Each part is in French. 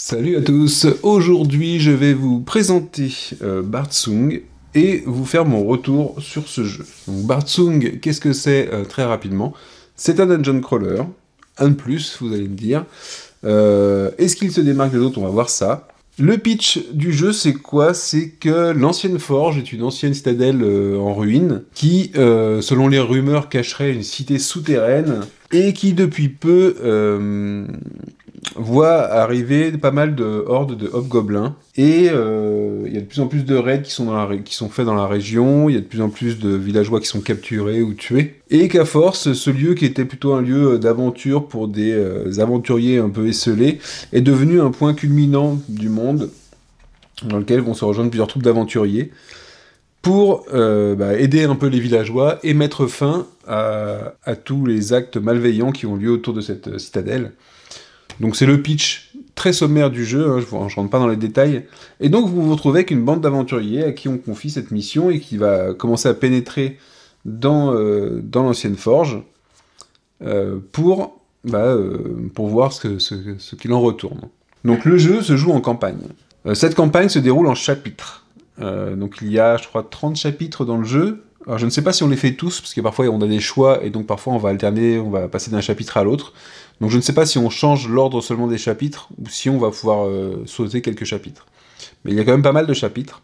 Salut à tous, aujourd'hui je vais vous présenter Bardsung et vous faire mon retour sur ce jeu. Donc Bardsung, qu'est-ce que c'est très rapidement? C'est un dungeon crawler, un de plus, vous allez me dire. Est-ce qu'il se démarque des autres? On va voir ça. Le pitch du jeu, c'est quoi? C'est que l'ancienne forge est une ancienne citadelle en ruine, qui, selon les rumeurs, cacherait une cité souterraine, et qui depuis peu voit arriver pas mal de hordes de hobgoblins, et il y a de plus en plus de raids qui sont faits dans la région, il y a de plus en plus de villageois qui sont capturés ou tués, et qu'à force, ce lieu qui était plutôt un lieu d'aventure pour des aventuriers un peu esselés, est devenu un point culminant du monde, dans lequel vont se rejoindre plusieurs troupes d'aventuriers, pour aider un peu les villageois et mettre fin à tous les actes malveillants qui ont lieu autour de cette citadelle. Donc c'est le pitch très sommaire du jeu, hein, je ne rentre pas dans les détails. Et donc vous vous retrouvez avec une bande d'aventuriers à qui on confie cette mission et qui va commencer à pénétrer dans l'ancienne forge pour voir ce qu'il en retourne. Donc le jeu se joue en campagne. Cette campagne se déroule en chapitres. Donc il y a, je crois, 30 chapitres dans le jeu. Alors, je ne sais pas si on les fait tous, parce que parfois on a des choix, et donc parfois on va alterner, on va passer d'un chapitre à l'autre. Donc je ne sais pas si on change l'ordre seulement des chapitres, ou si on va pouvoir sauter quelques chapitres. Mais il y a quand même pas mal de chapitres.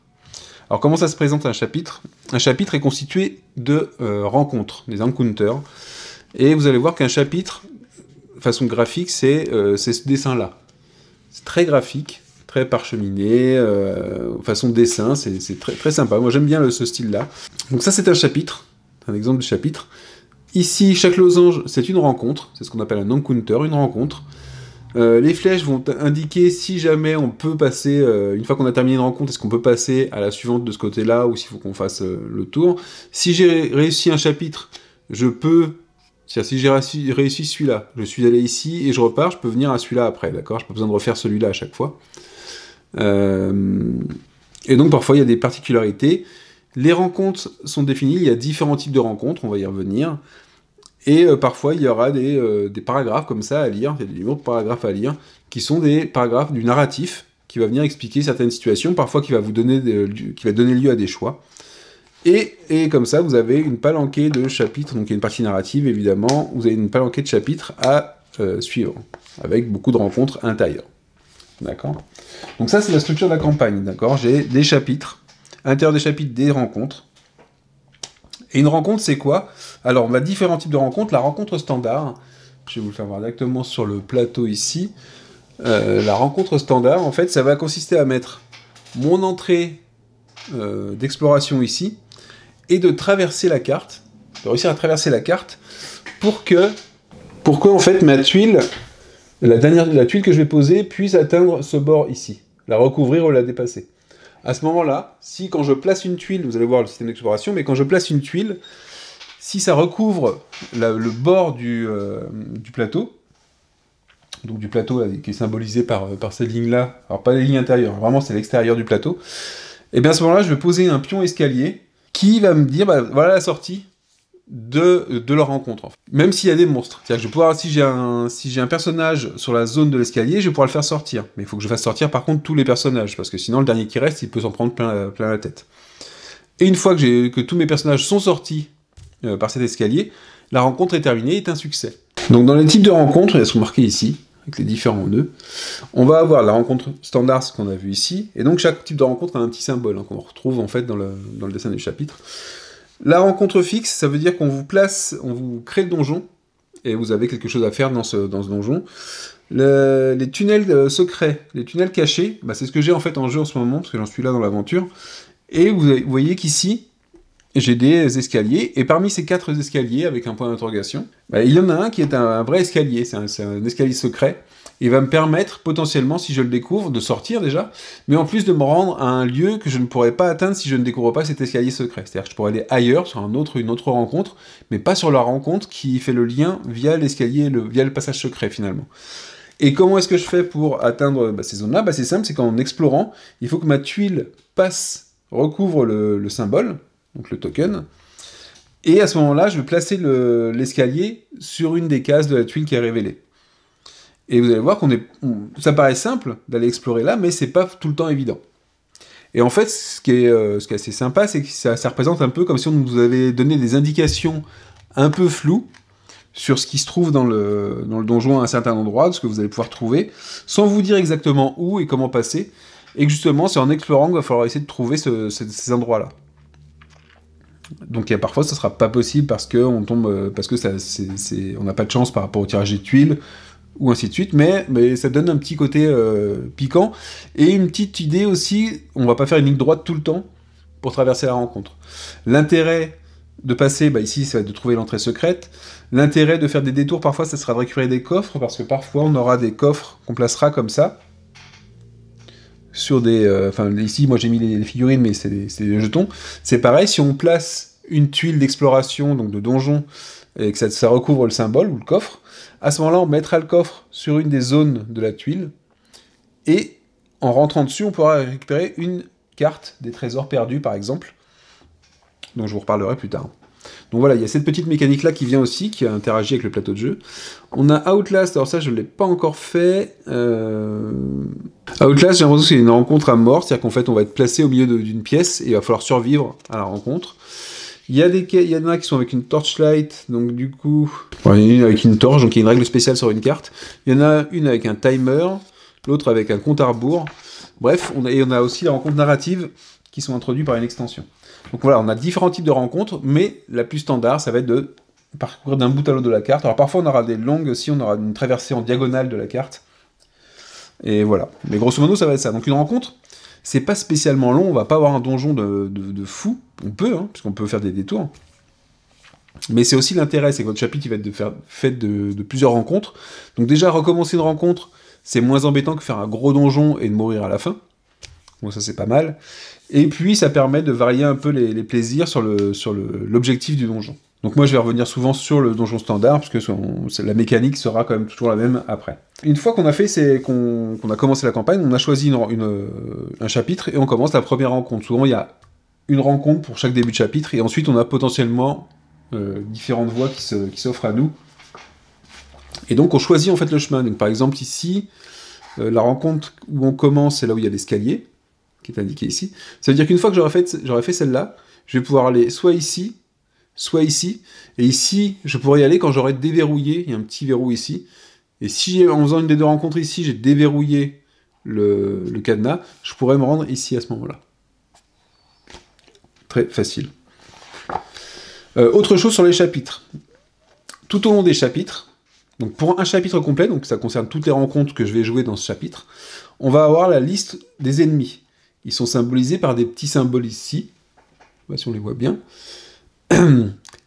Alors comment ça se présente un chapitre? Un chapitre est constitué de rencontres, des encounters. Et vous allez voir qu'un chapitre, façon graphique, c'est ce dessin-là. C'est très graphique, très parcheminé, façon dessin, c'est très, très sympa. Moi j'aime bien ce style-là. Donc ça c'est un chapitre, un exemple de chapitre. Ici, chaque losange, c'est une rencontre, c'est ce qu'on appelle un encounter, une rencontre. Les flèches vont indiquer si jamais on peut passer, une fois qu'on a terminé une rencontre, est-ce qu'on peut passer à la suivante de ce côté-là, ou s'il faut qu'on fasse le tour. Si j'ai réussi un chapitre, je peux... C'est-à-dire, si j'ai réussi celui-là, je suis allé ici et je repars, je peux venir à celui-là après, d'accord? Je n'ai pas besoin de refaire celui-là à chaque fois. Et donc, parfois, il y a des particularités. Les rencontres sont définies, il y a différents types de rencontres, on va y revenir. Et parfois, il y aura des paragraphes comme ça à lire, il y a des numéros de paragraphes à lire, qui sont des paragraphes du narratif, qui va venir expliquer certaines situations, parfois qui va donner lieu à des choix. Et comme ça, vous avez une palanquée de chapitres, donc il y a une partie narrative, évidemment, vous avez une palanquée de chapitres à suivre, avec beaucoup de rencontres intérieures. D'accord? Donc ça, c'est la structure de la campagne, d'accord? J'ai des chapitres, à l'intérieur des chapitres, des rencontres. Et une rencontre, c'est quoi? Alors, on a différents types de rencontres. La rencontre standard, je vais vous le faire voir directement sur le plateau ici. La rencontre standard, en fait, ça va consister à mettre mon entrée d'exploration ici, et de traverser la carte, de réussir à traverser la carte, pour que en fait, ma tuile, la tuile que je vais poser, puisse atteindre ce bord ici, la recouvrir ou la dépasser. À ce moment-là, si quand je place une tuile, vous allez voir le système d'exploration, mais quand je place une tuile, si ça recouvre le bord du plateau, donc du plateau là, qui est symbolisé par cette ligne-là, alors pas les lignes intérieures, vraiment c'est l'extérieur du plateau, et bien à ce moment-là, je vais poser un pion escalier qui va me dire, voilà la sortie de leur rencontre. En fait. Même s'il y a des monstres. C'est-à-dire que je vais pouvoir, si j'ai un personnage sur la zone de l'escalier, je vais pouvoir le faire sortir. Mais il faut que je fasse sortir par contre tous les personnages, parce que sinon le dernier qui reste, il peut s'en prendre plein la tête. Et une fois que tous mes personnages sont sortis par cet escalier, la rencontre est terminée, est un succès. Donc dans les types de rencontres, elles sont marquées ici, avec les différents nœuds, on va avoir la rencontre standard, ce qu'on a vu ici, et donc chaque type de rencontre a un petit symbole, hein, qu'on retrouve en fait dans le dessin du chapitre. La rencontre fixe, ça veut dire qu'on vous place, on vous crée le donjon, et vous avez quelque chose à faire dans ce donjon. Les tunnels secrets, les tunnels cachés, c'est ce que j'ai en fait en jeu en ce moment, parce que j'en suis là dans l'aventure, et vous voyez qu'ici, j'ai des escaliers, et parmi ces 4 escaliers, avec un point d'interrogation, il y en a un qui est un vrai escalier, c'est un escalier secret, il va me permettre, potentiellement, si je le découvre, de sortir déjà, mais en plus de me rendre à un lieu que je ne pourrais pas atteindre si je ne découvre pas cet escalier secret. C'est-à-dire que je pourrais aller ailleurs, sur une autre rencontre, mais pas sur la rencontre qui fait le lien via l'escalier, via le passage secret, finalement. Et comment est-ce que je fais pour atteindre ces zones-là? C'est simple, c'est qu'en explorant, il faut que ma tuile recouvre le symbole, donc le token, et à ce moment-là, je vais placer l'escalier sur une des cases de la tuile qui est révélée. Et vous allez voir ça paraît simple d'aller explorer là, mais c'est pas tout le temps évident. Et en fait, ce qui est assez sympa, c'est que ça représente un peu comme si on nous avait donné des indications un peu floues sur ce qui se trouve dans le donjon à un certain endroit, de ce que vous allez pouvoir trouver, sans vous dire exactement où et comment passer, et que justement, c'est en explorant qu'il va falloir essayer de trouver ces endroits-là. Donc parfois, ça sera pas possible parce que on tombe, parce que on n'a pas de chance par rapport au tirage des tuiles, ou ainsi de suite, mais ça donne un petit côté piquant, et une petite idée aussi, on va pas faire une ligne droite tout le temps pour traverser la rencontre. L'intérêt de passer, ici, ça va être de trouver l'entrée secrète. L'intérêt de faire des détours, parfois, ça sera de récupérer des coffres, parce que parfois, on aura des coffres qu'on placera comme ça, sur des... ici, moi, j'ai mis les figurines, mais c'est des jetons. C'est pareil, si on place une tuile d'exploration, donc de donjon, et que ça recouvre le symbole, ou le coffre, à ce moment-là, on mettra le coffre sur une des zones de la tuile, et en rentrant dessus, on pourra récupérer une carte des trésors perdus, par exemple, dont je vous reparlerai plus tard. Donc voilà, il y a cette petite mécanique-là qui vient aussi, qui a interagi avec le plateau de jeu. On a Outlast, alors ça, je ne l'ai pas encore fait. Outlast, j'ai l'impression que c'est une rencontre à mort, c'est-à-dire qu'en fait, on va être placé au milieu d'une pièce, et il va falloir survivre à la rencontre. Il y en a qui sont avec une torchlight, donc du coup... il y en a une avec une torche, donc il y a une règle spéciale sur une carte. Il y en a une avec un timer, l'autre avec un compte à rebours. Bref, on a aussi les rencontres narratives qui sont introduites par une extension. Donc voilà, on a différents types de rencontres, mais la plus standard, ça va être de parcourir d'un bout à l'autre de la carte. Alors parfois, on aura des longues aussi, on aura une traversée en diagonale de la carte. Et voilà. Mais grosso modo, ça va être ça. Donc une rencontre, c'est pas spécialement long, on va pas avoir un donjon de fou. On peut, puisqu'on peut faire des détours. Mais c'est aussi l'intérêt, c'est que votre chapitre il va être fait de plusieurs rencontres. Donc déjà, recommencer une rencontre, c'est moins embêtant que faire un gros donjon et de mourir à la fin. Donc ça, c'est pas mal. Et puis, ça permet de varier un peu les plaisirs sur l'objectif du donjon. Donc moi, je vais revenir souvent sur le donjon standard, puisque la mécanique sera quand même toujours la même après. Une fois qu'on a fait, qu'on a commencé la campagne, on a choisi un chapitre, et on commence la première rencontre. Souvent, il y a une rencontre pour chaque début de chapitre, et ensuite, on a potentiellement différentes voies qui s'offrent à nous. Et donc, on choisit en fait le chemin. Donc, par exemple, ici, la rencontre où on commence, c'est là où il y a l'escalier, qui est indiqué ici. Ça veut dire qu'une fois que j'aurai fait celle-là, je vais pouvoir aller soit ici, et ici, je pourrais y aller quand j'aurai déverrouillé, il y a un petit verrou ici, et si en faisant une des deux rencontres ici, j'ai déverrouillé le cadenas, je pourrais me rendre ici à ce moment-là. Très facile. Autre chose sur les chapitres. Tout au long des chapitres, donc pour un chapitre complet, donc ça concerne toutes les rencontres que je vais jouer dans ce chapitre, on va avoir la liste des ennemis. Ils sont symbolisés par des petits symboles ici. Je sais pas si on les voit bien.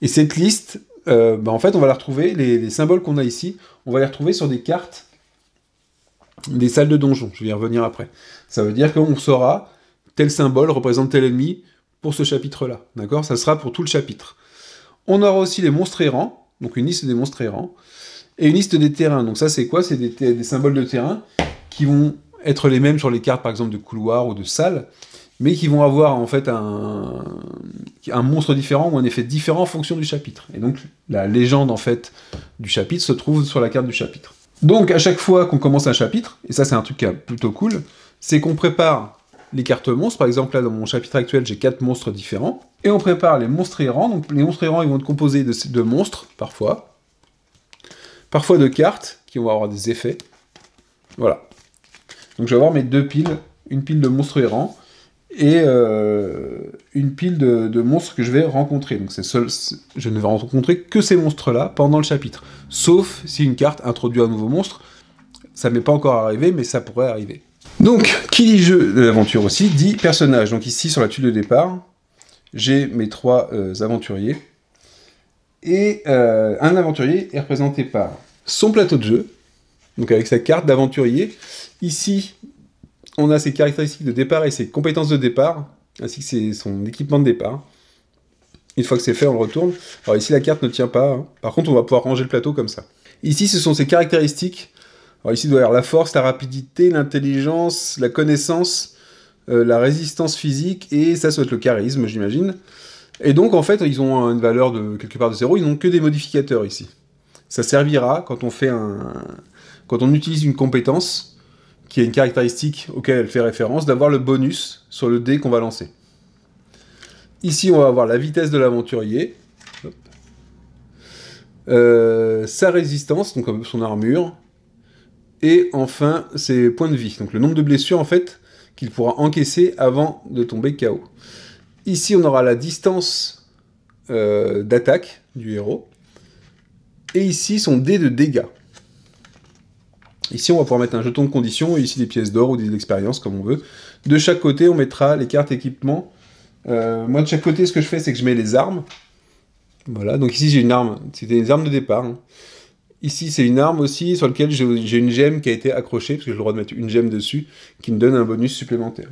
Et cette liste, en fait, on va la retrouver, les symboles qu'on a ici, on va les retrouver sur des cartes des salles de donjon. Je vais y revenir après. Ça veut dire qu'on saura tel symbole représente tel ennemi pour ce chapitre-là. D'accord ? Ça sera pour tout le chapitre. On aura aussi les monstres errants, donc une liste des monstres errants, et une liste des terrains. Donc ça, c'est quoi ? C'est des symboles de terrain qui vont être les mêmes sur les cartes, par exemple, de couloir ou de salle, mais qui vont avoir, en fait, un monstre différent ou un effet différent en fonction du chapitre. Et donc, la légende, en fait, du chapitre se trouve sur la carte du chapitre. Donc, à chaque fois qu'on commence un chapitre, et ça, c'est un truc qui est plutôt cool, c'est qu'on prépare les cartes monstres. Par exemple, là, dans mon chapitre actuel, j'ai 4 monstres différents. Et on prépare les monstres errants. Donc, les monstres errants, ils vont être composés de monstres, parfois de cartes, qui vont avoir des effets. Voilà. Donc, je vais avoir mes 2 piles. Une pile de monstres errants, et une pile de monstres que je vais rencontrer. Donc je ne vais rencontrer que ces monstres-là pendant le chapitre. Sauf si une carte introduit un nouveau monstre. Ça m'est pas encore arrivé, mais ça pourrait arriver. Donc, qui dit jeu d'aventure aussi, dit personnage. Donc ici, sur la tuile de départ, j'ai mes 3 aventuriers. Et un aventurier est représenté par son plateau de jeu, donc avec sa carte d'aventurier. Ici, on a ses caractéristiques de départ et ses compétences de départ, ainsi que son équipement de départ. Une fois que c'est fait, on le retourne. Alors ici, la carte ne tient pas. Par contre, on va pouvoir ranger le plateau comme ça. Ici, ce sont ses caractéristiques. Alors ici, il doit y avoir la force, la rapidité, l'intelligence, la connaissance, la résistance physique, et ça doit être le charisme, j'imagine. Et donc, en fait, ils ont une valeur de quelque part de 0, ils n'ont que des modificateurs ici. Ça servira quand on fait quand on utilise une compétence, qui a une caractéristique auquel elle fait référence, d'avoir le bonus sur le dé qu'on va lancer. Ici, on va avoir la vitesse de l'aventurier, sa résistance, donc son armure, et enfin ses points de vie, donc le nombre de blessures en fait qu'il pourra encaisser avant de tomber KO. Ici, on aura la distance d'attaque du héros, et ici son dé de dégâts. Ici, on va pouvoir mettre un jeton de condition, et ici des pièces d'or ou des expériences, comme on veut. De chaque côté, on mettra les cartes équipement. Moi, de chaque côté, ce que je fais, c'est que je mets les armes. Voilà, donc ici, j'ai une arme. C'était des armes de départ. Hein. Ici, c'est une arme aussi sur laquelle j'ai une gemme qui a été accrochée, parce que j'ai le droit de mettre une gemme dessus, qui me donne un bonus supplémentaire.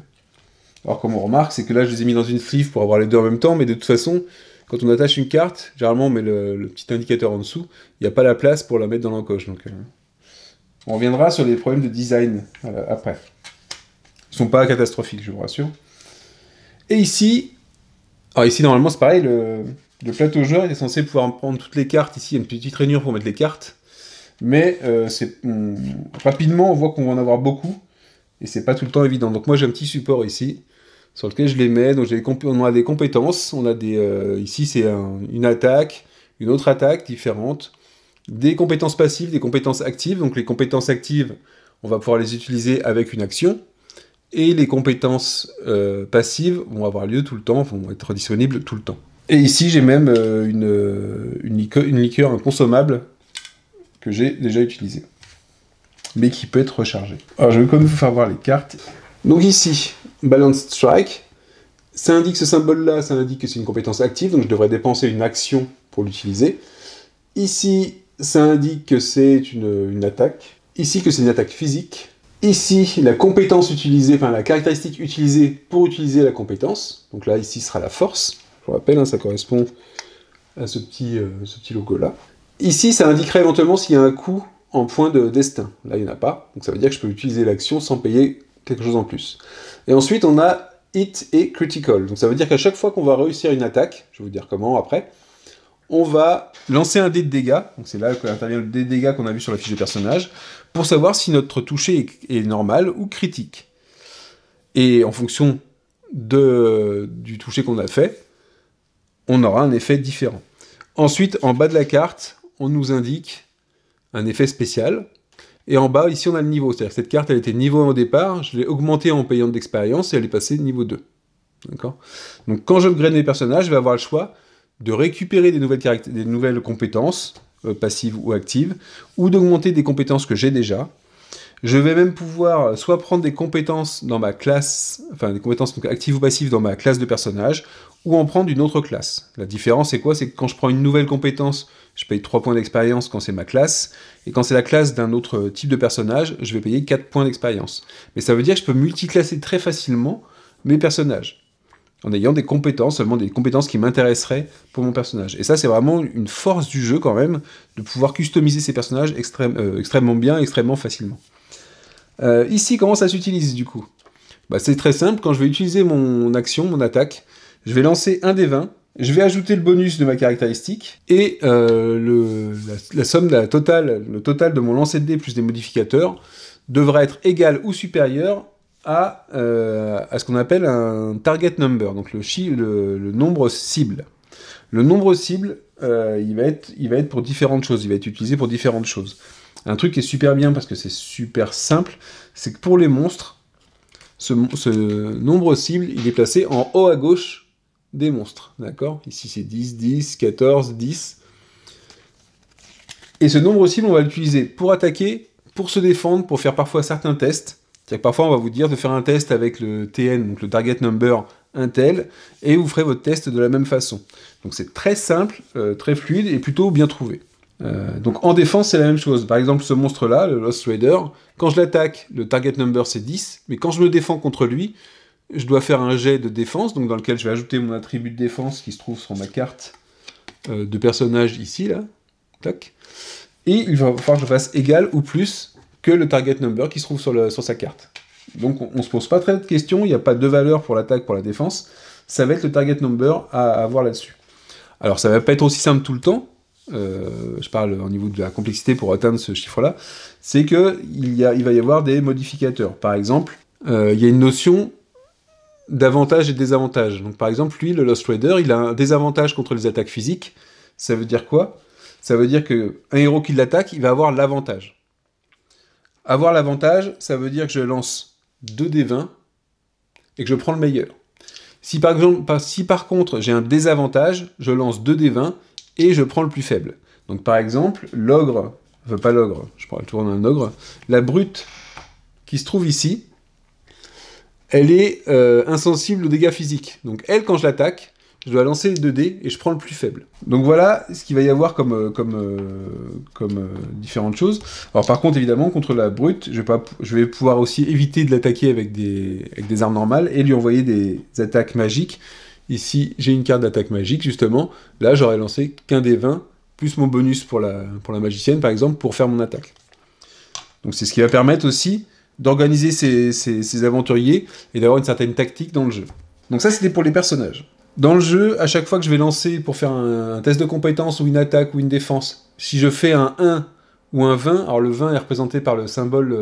Alors, comme on remarque, c'est que là, je les ai mis dans une sleeve pour avoir les deux en même temps, mais de toute façon, quand on attache une carte, généralement, on met le petit indicateur en dessous, il n'y a pas la place pour la mettre dans l'encoche, donc... On reviendra sur les problèmes de design après. Ils ne sont pas catastrophiques, je vous rassure. Et ici, alors ici normalement c'est pareil, le plateau joueur est censé pouvoir prendre toutes les cartes. Ici il y a une petite rainure pour mettre les cartes. Mais rapidement on voit qu'on va en avoir beaucoup. Et c'est pas tout le temps évident. Donc moi j'ai un petit support ici, sur lequel je les mets. Donc on a des compétences. On a ici c'est une attaque, une autre attaque différente. Des compétences passives, des compétences actives. Donc les compétences actives, on va pouvoir les utiliser avec une action. Et les compétences passives vont avoir lieu tout le temps, vont être disponibles tout le temps. Et ici, j'ai même une liqueur inconsommable que j'ai déjà utilisée, mais qui peut être rechargée. Alors je vais quand même vous faire voir les cartes. Donc ici, Balanced Strike. Ça indique ce symbole-là, ça indique que c'est une compétence active, donc je devrais dépenser une action pour l'utiliser. Ici, ça indique que c'est une attaque. Ici, que c'est une attaque physique. Ici, la compétence utilisée, enfin la caractéristique utilisée pour utiliser la compétence. Donc là, ici, sera la force. Je vous rappelle, hein, ça correspond à ce petit logo-là. Ici, ça indiquerait éventuellement s'il y a un coût en point de destin. Là, il n'y en a pas. Donc ça veut dire que je peux utiliser l'action sans payer quelque chose en plus. Et ensuite, on a hit et critical. Donc ça veut dire qu'à chaque fois qu'on va réussir une attaque, je vais vous dire comment après, on va lancer un dé de dégâts, donc c'est là qu'intervient le dé de dégâts qu'on a vu sur la fiche de personnage, pour savoir si notre toucher est normal ou critique. Et en fonction du toucher qu'on a fait, on aura un effet différent. Ensuite, en bas de la carte, on nous indique un effet spécial, et en bas, ici, on a le niveau. C'est-à-dire que cette carte, elle était niveau 1 au départ, je l'ai augmentée en payant de l'expérience, et elle est passée niveau 2. D'accord ? Donc quand j'upgrade mes personnages, je vais avoir le choix de récupérer des nouvelles compétences, passives ou actives, ou d'augmenter des compétences que j'ai déjà. Je vais même pouvoir soit prendre des compétences dans ma classe, enfin des compétences donc, actives ou passives dans ma classe de personnage, ou en prendre une autre classe. La différence c'est quoi? C'est que quand je prends une nouvelle compétence, je paye 3 points d'expérience quand c'est ma classe, et quand c'est la classe d'un autre type de personnage, je vais payer 4 points d'expérience. Mais ça veut dire que je peux multiclasser très facilement mes personnages, en ayant des compétences, seulement des compétences qui m'intéresseraient pour mon personnage. Et ça, c'est vraiment une force du jeu, quand même, de pouvoir customiser ces personnages extrêmement bien, extrêmement facilement. Ici, comment ça s'utilise, du coup? C'est très simple, quand je vais utiliser mon action, mon attaque, je vais lancer un des 20, je vais ajouter le bonus de ma caractéristique, et la somme, le total de mon lancer de dés plus des modificateurs devra être égal ou supérieur à ce qu'on appelle un target number, donc le nombre cible. Le nombre cible, il va être pour différentes choses, il va être utilisé pour différentes choses. Un truc qui est super bien, parce que c'est super simple, c'est que pour les monstres, ce nombre cible, il est placé en haut à gauche des monstres, d'accord? Ici c'est 10, 10, 14, 10. Et ce nombre cible, on va l'utiliser pour attaquer, pour se défendre, pour faire parfois certains tests. C'est-à-dire que parfois, on va vous dire de faire un test avec le TN, donc le target number, un tel, et vous ferez votre test de la même façon. Donc c'est très simple, très fluide, et plutôt bien trouvé. Donc en défense, c'est la même chose. Par exemple, ce monstre-là, le Lost Raider, quand je l'attaque, le target number, c'est 10, mais quand je me défends contre lui, je dois faire un jet de défense, donc dans lequel je vais ajouter mon attribut de défense qui se trouve sur ma carte de personnage ici, là. Tac. Et il va falloir que je fasse égal ou plus que le target number qui se trouve sur sa carte. Donc on ne se pose pas très de questions, il n'y a pas de valeur pour l'attaque, pour la défense, ça va être le target number à avoir là-dessus. Alors ça va pas être aussi simple tout le temps, je parle au niveau de la complexité pour atteindre ce chiffre-là, c'est qu'il va y avoir des modificateurs. Par exemple, il y a une notion d'avantages et de désavantages. Donc par exemple, lui, le Lost Trader, il a un désavantage contre les attaques physiques. Ça veut dire quoi? Ça veut dire qu'un héros qui l'attaque, il va avoir l'avantage. Avoir l'avantage, ça veut dire que je lance 2d20 et que je prends le meilleur. Si par contre j'ai un désavantage, je lance 2d20 et je prends le plus faible. Donc par exemple, l'ogre, enfin pas l'ogre, je prends toujours un ogre, la brute qui se trouve ici, elle est insensible aux dégâts physiques. Donc elle, quand je l'attaque, je dois lancer les 2 dés et je prends le plus faible. Donc voilà ce qu'il va y avoir comme différentes choses. Alors par contre, évidemment, contre la brute, je vais pouvoir aussi éviter de l'attaquer avec des armes normales et lui envoyer des attaques magiques. Ici, j'ai une carte d'attaque magique, justement. Là, j'aurais lancé qu'un des 20, plus mon bonus pour la magicienne, par exemple, pour faire mon attaque. Donc c'est ce qui va permettre aussi d'organiser ces aventuriers et d'avoir une certaine tactique dans le jeu. Donc ça, c'était pour les personnages. Dans le jeu, à chaque fois que je vais lancer pour faire un test de compétence ou une attaque ou une défense, si je fais un 1 ou un 20, alors le 20 est représenté par le symbole,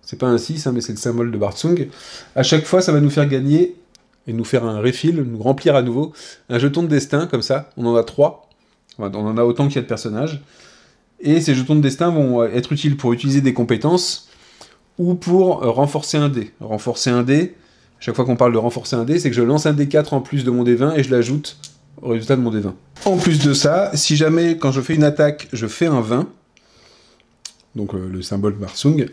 c'est pas un 6, hein, mais c'est le symbole de Bartsung, à chaque fois ça va nous faire gagner et nous faire un refill, nous remplir à nouveau un jeton de destin, comme ça, on en a 3, on en a autant qu'il y a de personnages, et ces jetons de destin vont être utiles pour utiliser des compétences ou pour renforcer un dé. Renforcer un dé, chaque fois qu'on parle de renforcer un dé, c'est que je lance un D4 en plus de mon D20 et je l'ajoute au résultat de mon D20. En plus de ça, si jamais, quand je fais une attaque, je fais un 20, donc le symbole Barsung,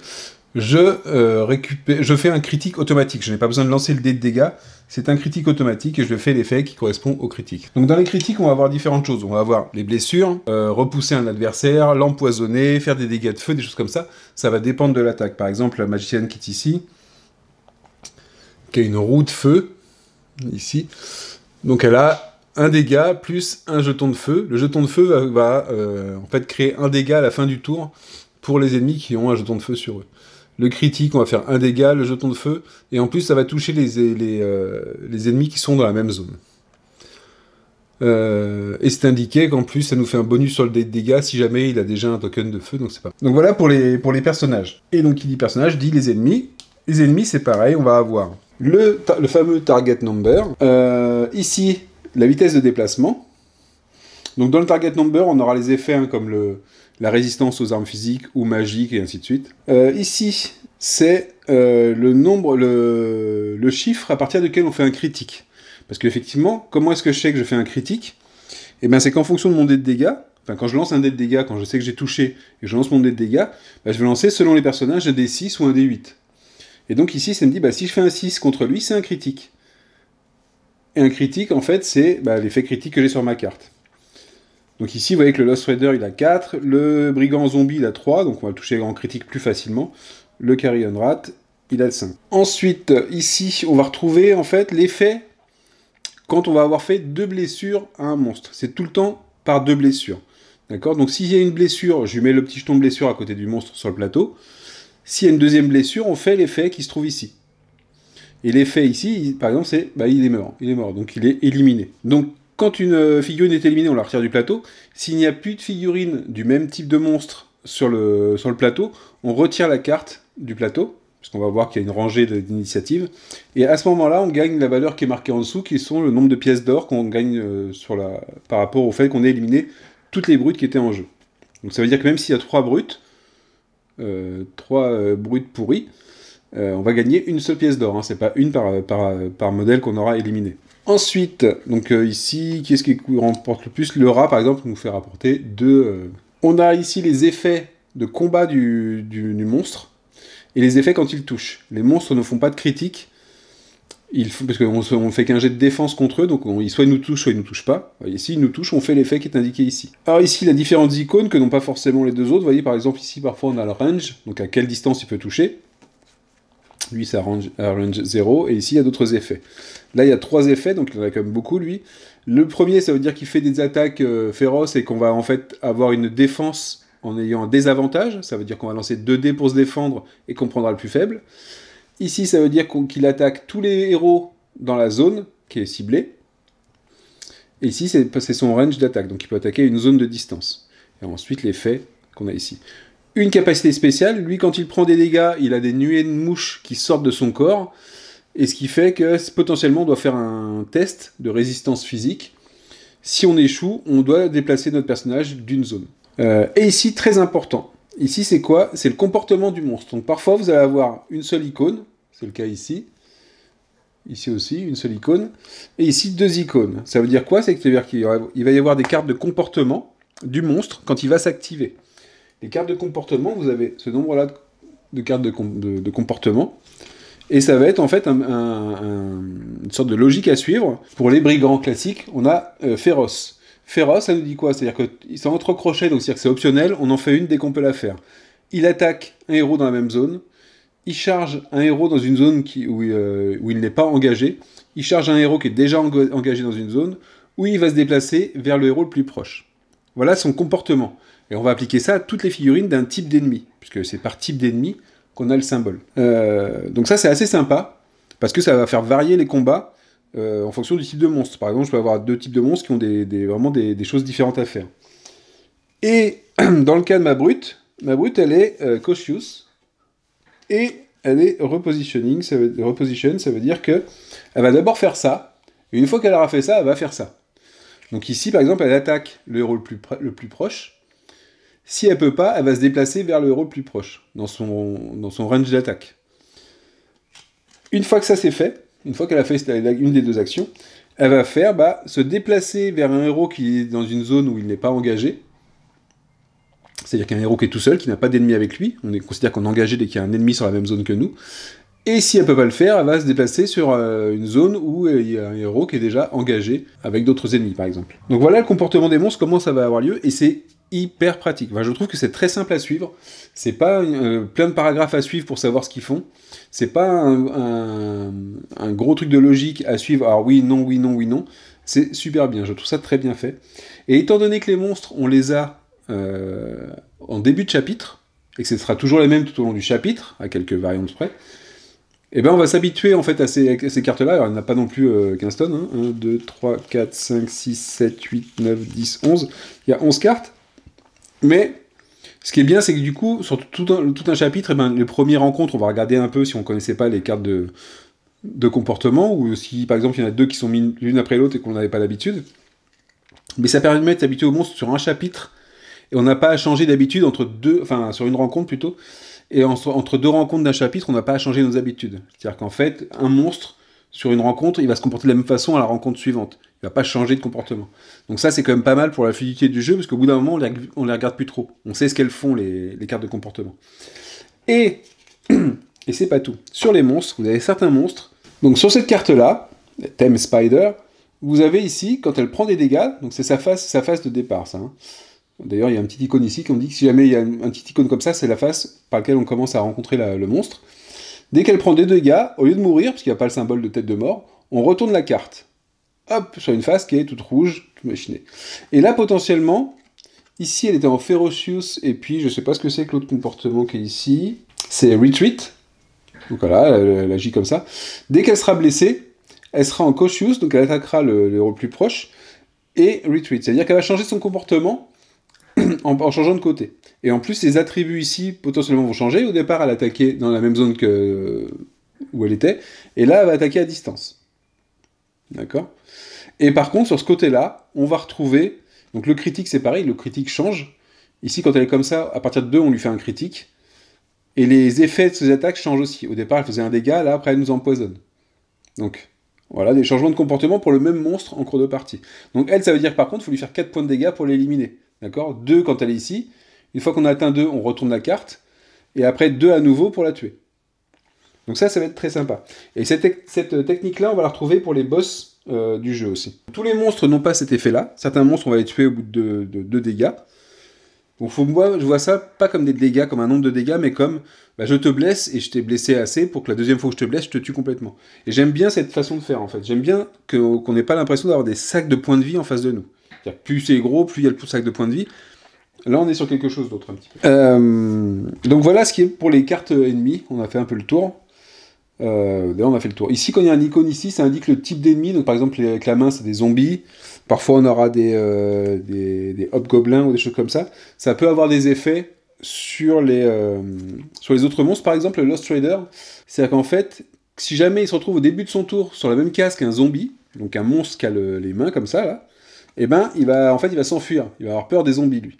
je fais un critique automatique. Je n'ai pas besoin de lancer le dé de dégâts, c'est un critique automatique et je fais l'effet qui correspond au critique. Donc dans les critiques, on va avoir différentes choses. On va avoir les blessures, repousser un adversaire, l'empoisonner, faire des dégâts de feu, des choses comme ça. Ça va dépendre de l'attaque. Par exemple, la magicienne qui est ici, qui a une roue de feu, ici. Donc elle a un dégât plus un jeton de feu. Le jeton de feu va en fait créer un dégât à la fin du tour pour les ennemis qui ont un jeton de feu sur eux. Le critique, on va faire un dégât, le jeton de feu, et en plus ça va toucher les ennemis qui sont dans la même zone. Et c'est indiqué qu'en plus ça nous fait un bonus sur le dé de dégâts si jamais il a déjà un token de feu, donc c'est pas... Donc voilà pour les personnages. Et donc qui dit personnage dit les ennemis. Les ennemis c'est pareil, on va avoir le fameux target number. Ici, la vitesse de déplacement. Donc dans le target number, on aura les effets hein, comme la résistance aux armes physiques ou magiques et ainsi de suite. Ici, c'est le chiffre à partir duquel on fait un critique. Parce qu'effectivement, comment est-ce que je sais que je fais un critique? Eh bien, c'est qu'en fonction de mon dé de dégâts, enfin quand je lance un dé de dégâts, quand je sais que j'ai touché et que je lance mon dé de dégâts, bah, je vais lancer selon les personnages un dé 6 ou un dé 8. Et donc ici, ça me dit, bah, si je fais un 6 contre lui, c'est un critique. Et un critique, en fait, c'est l'effet critique que j'ai sur ma carte. Donc ici, vous voyez que le Lost Raider, il a 4, le Brigand Zombie, il a 3, donc on va le toucher en critique plus facilement. Le Carrion Rat, il a le 5. Ensuite, ici, on va retrouver, en fait, l'effet quand on va avoir fait 2 blessures à un monstre. C'est tout le temps par 2 blessures. D'accord? Donc s'il y a une blessure, je lui mets le petit jeton de blessure à côté du monstre sur le plateau. S'il y a une deuxième blessure, on fait l'effet qui se trouve ici. Et l'effet ici, par exemple, c'est il est mort. Il est mort, donc il est éliminé. Donc quand une figurine est éliminée, on la retire du plateau. S'il n'y a plus de figurine du même type de monstre sur le plateau, on retire la carte du plateau, parce qu'on va voir qu'il y a une rangée d'initiatives. Et à ce moment-là, on gagne la valeur qui est marquée en dessous, qui sont le nombre de pièces d'or qu'on gagne par rapport au fait qu'on ait éliminé toutes les brutes qui étaient en jeu. Donc ça veut dire que même s'il y a 3 brutes, 3 brutes pourries, on va gagner une seule pièce d'or, hein. C'est pas une par modèle qu'on aura éliminé. Ensuite, donc ici, qui est-ce qui remporte le plus? Le rat, par exemple, nous fait rapporter 2... On a ici les effets de combat du monstre, et les effets quand il touche. Les monstres ne font pas de critique, parce qu'on ne fait qu'un jet de défense contre eux, donc soit ils nous touchent, soit ils ne nous touchent pas. Ici, ils nous touchent, on fait l'effet qui est indiqué ici. Alors ici, il y a différentes icônes que n'ont pas forcément les deux autres. Vous voyez, par exemple, ici, parfois, on a le range, donc à quelle distance il peut toucher. Lui, c'est à range 0, et ici, il y a d'autres effets. Là, il y a 3 effets, donc il y en a quand même beaucoup, lui. Le premier, ça veut dire qu'il fait des attaques féroces et qu'on va en fait avoir une défense en ayant un désavantage. Ça veut dire qu'on va lancer 2 dés pour se défendre et qu'on prendra le plus faible. Ici, ça veut dire qu'il attaque tous les héros dans la zone qui est ciblée. Et ici, c'est son range d'attaque, donc il peut attaquer une zone de distance. Et ensuite, l'effet qu'on a ici. Une capacité spéciale, lui, quand il prend des dégâts, il a des nuées de mouches qui sortent de son corps, et ce qui fait que potentiellement on doit faire un test de résistance physique. Si on échoue, on doit déplacer notre personnage d'une zone. Et ici, très important, ici c'est quoi? C'est le comportement du monstre. Donc parfois vous allez avoir une seule icône, c'est le cas ici. Ici aussi, une seule icône. Et ici, 2 icônes. Ça veut dire quoi? C'est qu'il va y avoir des cartes de comportement du monstre quand il va s'activer. Les cartes de comportement, vous avez ce nombre-là de cartes de comportement. Et ça va être en fait une sorte de logique à suivre. Pour les brigands classiques, on a féroce. Féroce, ça nous dit quoi? C'est-à-dire que c'est entre crochets, donc c'est-à-dire que c'est optionnel, on en fait une dès qu'on peut la faire. Il attaque un héros dans la même zone. Il charge un héros dans une zone où il n'est pas engagé. Il charge un héros qui est déjà engagé dans une zone, où il va se déplacer vers le héros le plus proche. Voilà son comportement. Et on va appliquer ça à toutes les figurines d'un type d'ennemi, puisque c'est par type d'ennemi qu'on a le symbole. Donc ça, c'est assez sympa, parce que ça va faire varier les combats en fonction du type de monstre. Par exemple, je peux avoir 2 types de monstres qui ont vraiment des choses différentes à faire. Et dans le cas de ma brute, elle est cautious, et elle est repositioning, ça veut dire que elle va d'abord faire ça, et une fois qu'elle aura fait ça, elle va faire ça. Donc ici, par exemple, elle attaque le héros le plus proche. Si elle peut pas, elle va se déplacer vers le héros le plus proche, dans son range d'attaque. Une fois que ça c'est fait, une fois qu'elle a fait une des 2 actions, elle va faire se déplacer vers un héros qui est dans une zone où il n'est pas engagé. C'est-à-dire qu'un héros qui est tout seul, qui n'a pas d'ennemi avec lui, on considère qu'on est engagé dès qu'il y a un ennemi sur la même zone que nous. Et si elle peut pas le faire, elle va se déplacer sur une zone où il y a un héros qui est déjà engagé avec d'autres ennemis, par exemple. Donc voilà le comportement des monstres, comment ça va avoir lieu, et c'est hyper pratique. Enfin, je trouve que c'est très simple à suivre. C'est pas plein de paragraphes à suivre pour savoir ce qu'ils font. C'est pas un gros truc de logique à suivre. Alors oui, non, oui, non, oui, non. C'est super bien. Je trouve ça très bien fait. Et étant donné que les monstres, on les a en début de chapitre, et que ce sera toujours les mêmes tout au long du chapitre, à quelques variantes près, et ben on va s'habituer en fait à ces cartes-là. Alors il n'y en a pas non plus 15 tonnes. Hein. 1, 2, 3, 4, 5, 6, 7, 8, 9, 10, 11. Il y a 11 cartes. Mais ce qui est bien, c'est que du coup, sur tout un chapitre, les premières rencontres, on va regarder un peu si on ne connaissait pas les cartes de comportement, ou si par exemple il y en a 2 qui sont mises l'une après l'autre et qu'on n'avait pas l'habitude. Mais ça permet de s'habituer au monstre sur un chapitre, et on n'a pas à changer d'habitude sur une rencontre plutôt, et entre 2 rencontres d'un chapitre, on n'a pas à changer nos habitudes. C'est-à-dire qu'en fait, un monstre, sur une rencontre, il va se comporter de la même façon à la rencontre suivante. Il va pas changer de comportement. Donc ça, c'est quand même pas mal pour la fluidité du jeu, parce qu'au bout d'un moment, on les regarde plus trop. On sait ce qu'elles font, les cartes de comportement. Et c'est pas tout. Sur les monstres, vous avez certains monstres. Donc sur cette carte-là, Theme Spider, vous avez ici, quand elle prend des dégâts, donc c'est sa phase de départ, ça. Hein. D'ailleurs, il y a un petit icône ici qui dit que si jamais il y a un petit icône comme ça, c'est la phase par laquelle on commence à rencontrer le monstre. Dès qu'elle prend des dégâts, au lieu de mourir, parce qu'il n'y a pas le symbole de tête de mort, on retourne la carte. Hop, sur une face qui est toute rouge, toute machinée. Et là, potentiellement, ici, elle était en Ferocious, et puis, je sais pas ce que c'est que l'autre comportement qui est ici. C'est Retreat. Donc voilà, elle agit comme ça. Dès qu'elle sera blessée, elle sera en Cautious, donc elle attaquera le héros le plus proche, et Retreat. C'est-à-dire qu'elle va changer son comportement en changeant de côté. Et en plus, ses attributs ici, potentiellement, vont changer. Au départ, elle attaquait dans la même zone où elle était, et là, elle va attaquer à distance. D'accord ? Et par contre, sur ce côté-là, on va retrouver... Donc le critique, c'est pareil, le critique change. Ici, quand elle est comme ça, à partir de 2, on lui fait un critique. Et les effets de ses attaques changent aussi. Au départ, elle faisait un dégât, là, après, elle nous empoisonne. Donc, voilà, des changements de comportement pour le même monstre en cours de partie. Donc elle, ça veut dire, par contre, il faut lui faire 4 points de dégâts pour l'éliminer. D'accord ? 2 quand elle est ici. Une fois qu'on a atteint 2, on retourne la carte. Et après, 2 à nouveau pour la tuer. Donc ça va être très sympa. Et cette technique-là, on va la retrouver pour les boss du jeu aussi. Tous les monstres n'ont pas cet effet-là. Certains monstres, on va les tuer au bout de 2 dégâts. Donc je vois ça pas comme des dégâts, comme un nombre de dégâts, mais comme je te blesse et je t'ai blessé assez pour que la deuxième fois que je te blesse, je te tue complètement. Et j'aime bien cette façon de faire en fait. J'aime bien qu'on n'ait pas l'impression d'avoir des sacs de points de vie en face de nous. C'est-à-dire, plus c'est gros, plus il y a le sac de points de vie. Là, on est sur quelque chose d'autre un petit peu. Donc voilà ce qui est pour les cartes ennemies. On a fait un peu le tour. D'ailleurs, on a fait le tour. Ici, quand il y a un icône ici, ça indique le type d'ennemi. Donc, par exemple, avec la main, c'est des zombies. Parfois, on aura des hobgoblins ou des choses comme ça. Ça peut avoir des effets sur les autres monstres. Par exemple, le Lost Trader, c'est-à-dire qu'en fait, si jamais il se retrouve au début de son tour sur la même case qu'un zombie, donc un monstre qui a les mains comme ça, là, eh ben, il va s'enfuir. Il va avoir peur des zombies, lui.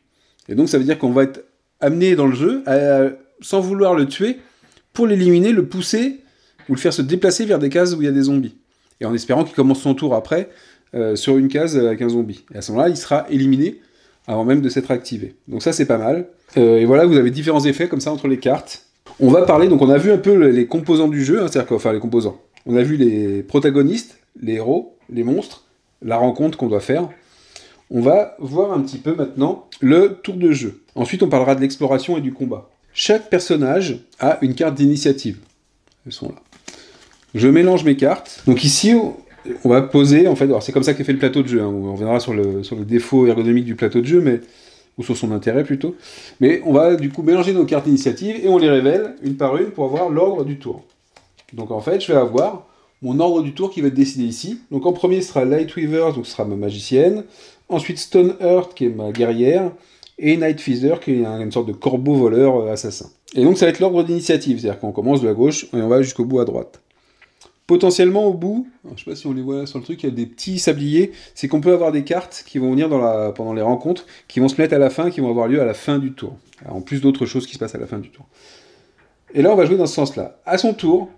Et donc, ça veut dire qu'on va être amené dans le jeu, sans vouloir le tuer, pour l'éliminer, le pousser, ou le faire se déplacer vers des cases où il y a des zombies. Et en espérant qu'il commence son tour après, sur une case avec un zombie. Et à ce moment-là, il sera éliminé, avant même de s'être activé. Donc ça, c'est pas mal. Et voilà, vous avez différents effets comme ça entre les cartes. On va parler, donc on a vu un peu les composants du jeu, hein, c'est-à-dire enfin les composants. On a vu les protagonistes, les héros, les monstres, la rencontre qu'on doit faire. On va voir un petit peu maintenant le tour de jeu. Ensuite, on parlera de l'exploration et du combat. Chaque personnage a une carte d'initiative. Elles sont là. Je mélange mes cartes. Donc ici, on va poser, en fait, alors c'est comme ça qu'est fait le plateau de jeu, hein. On reviendra sur le défaut ergonomique du plateau de jeu, ou sur son intérêt plutôt. Mais on va du coup mélanger nos cartes d'initiative et on les révèle une par une pour avoir l'ordre du tour. Donc en fait, je vais avoir mon ordre du tour qui va être décidé ici. Donc en premier, ce sera Lightweaver, donc ce sera ma magicienne. Ensuite, Stoneheart, qui est ma guerrière. Et Night Feather, qui est une sorte de corbeau voleur assassin. Et donc ça va être l'ordre d'initiative, c'est-à-dire qu'on commence de la gauche et on va jusqu'au bout à droite. Potentiellement au bout, je ne sais pas si on les voit sur le truc, il y a des petits sabliers, c'est qu'on peut avoir des cartes qui vont venir pendant les rencontres, qui vont se mettre à la fin, qui vont avoir lieu à la fin du tour. Alors, en plus d'autres choses qui se passent à la fin du tour. Et là, on va jouer dans ce sens-là. À son tour,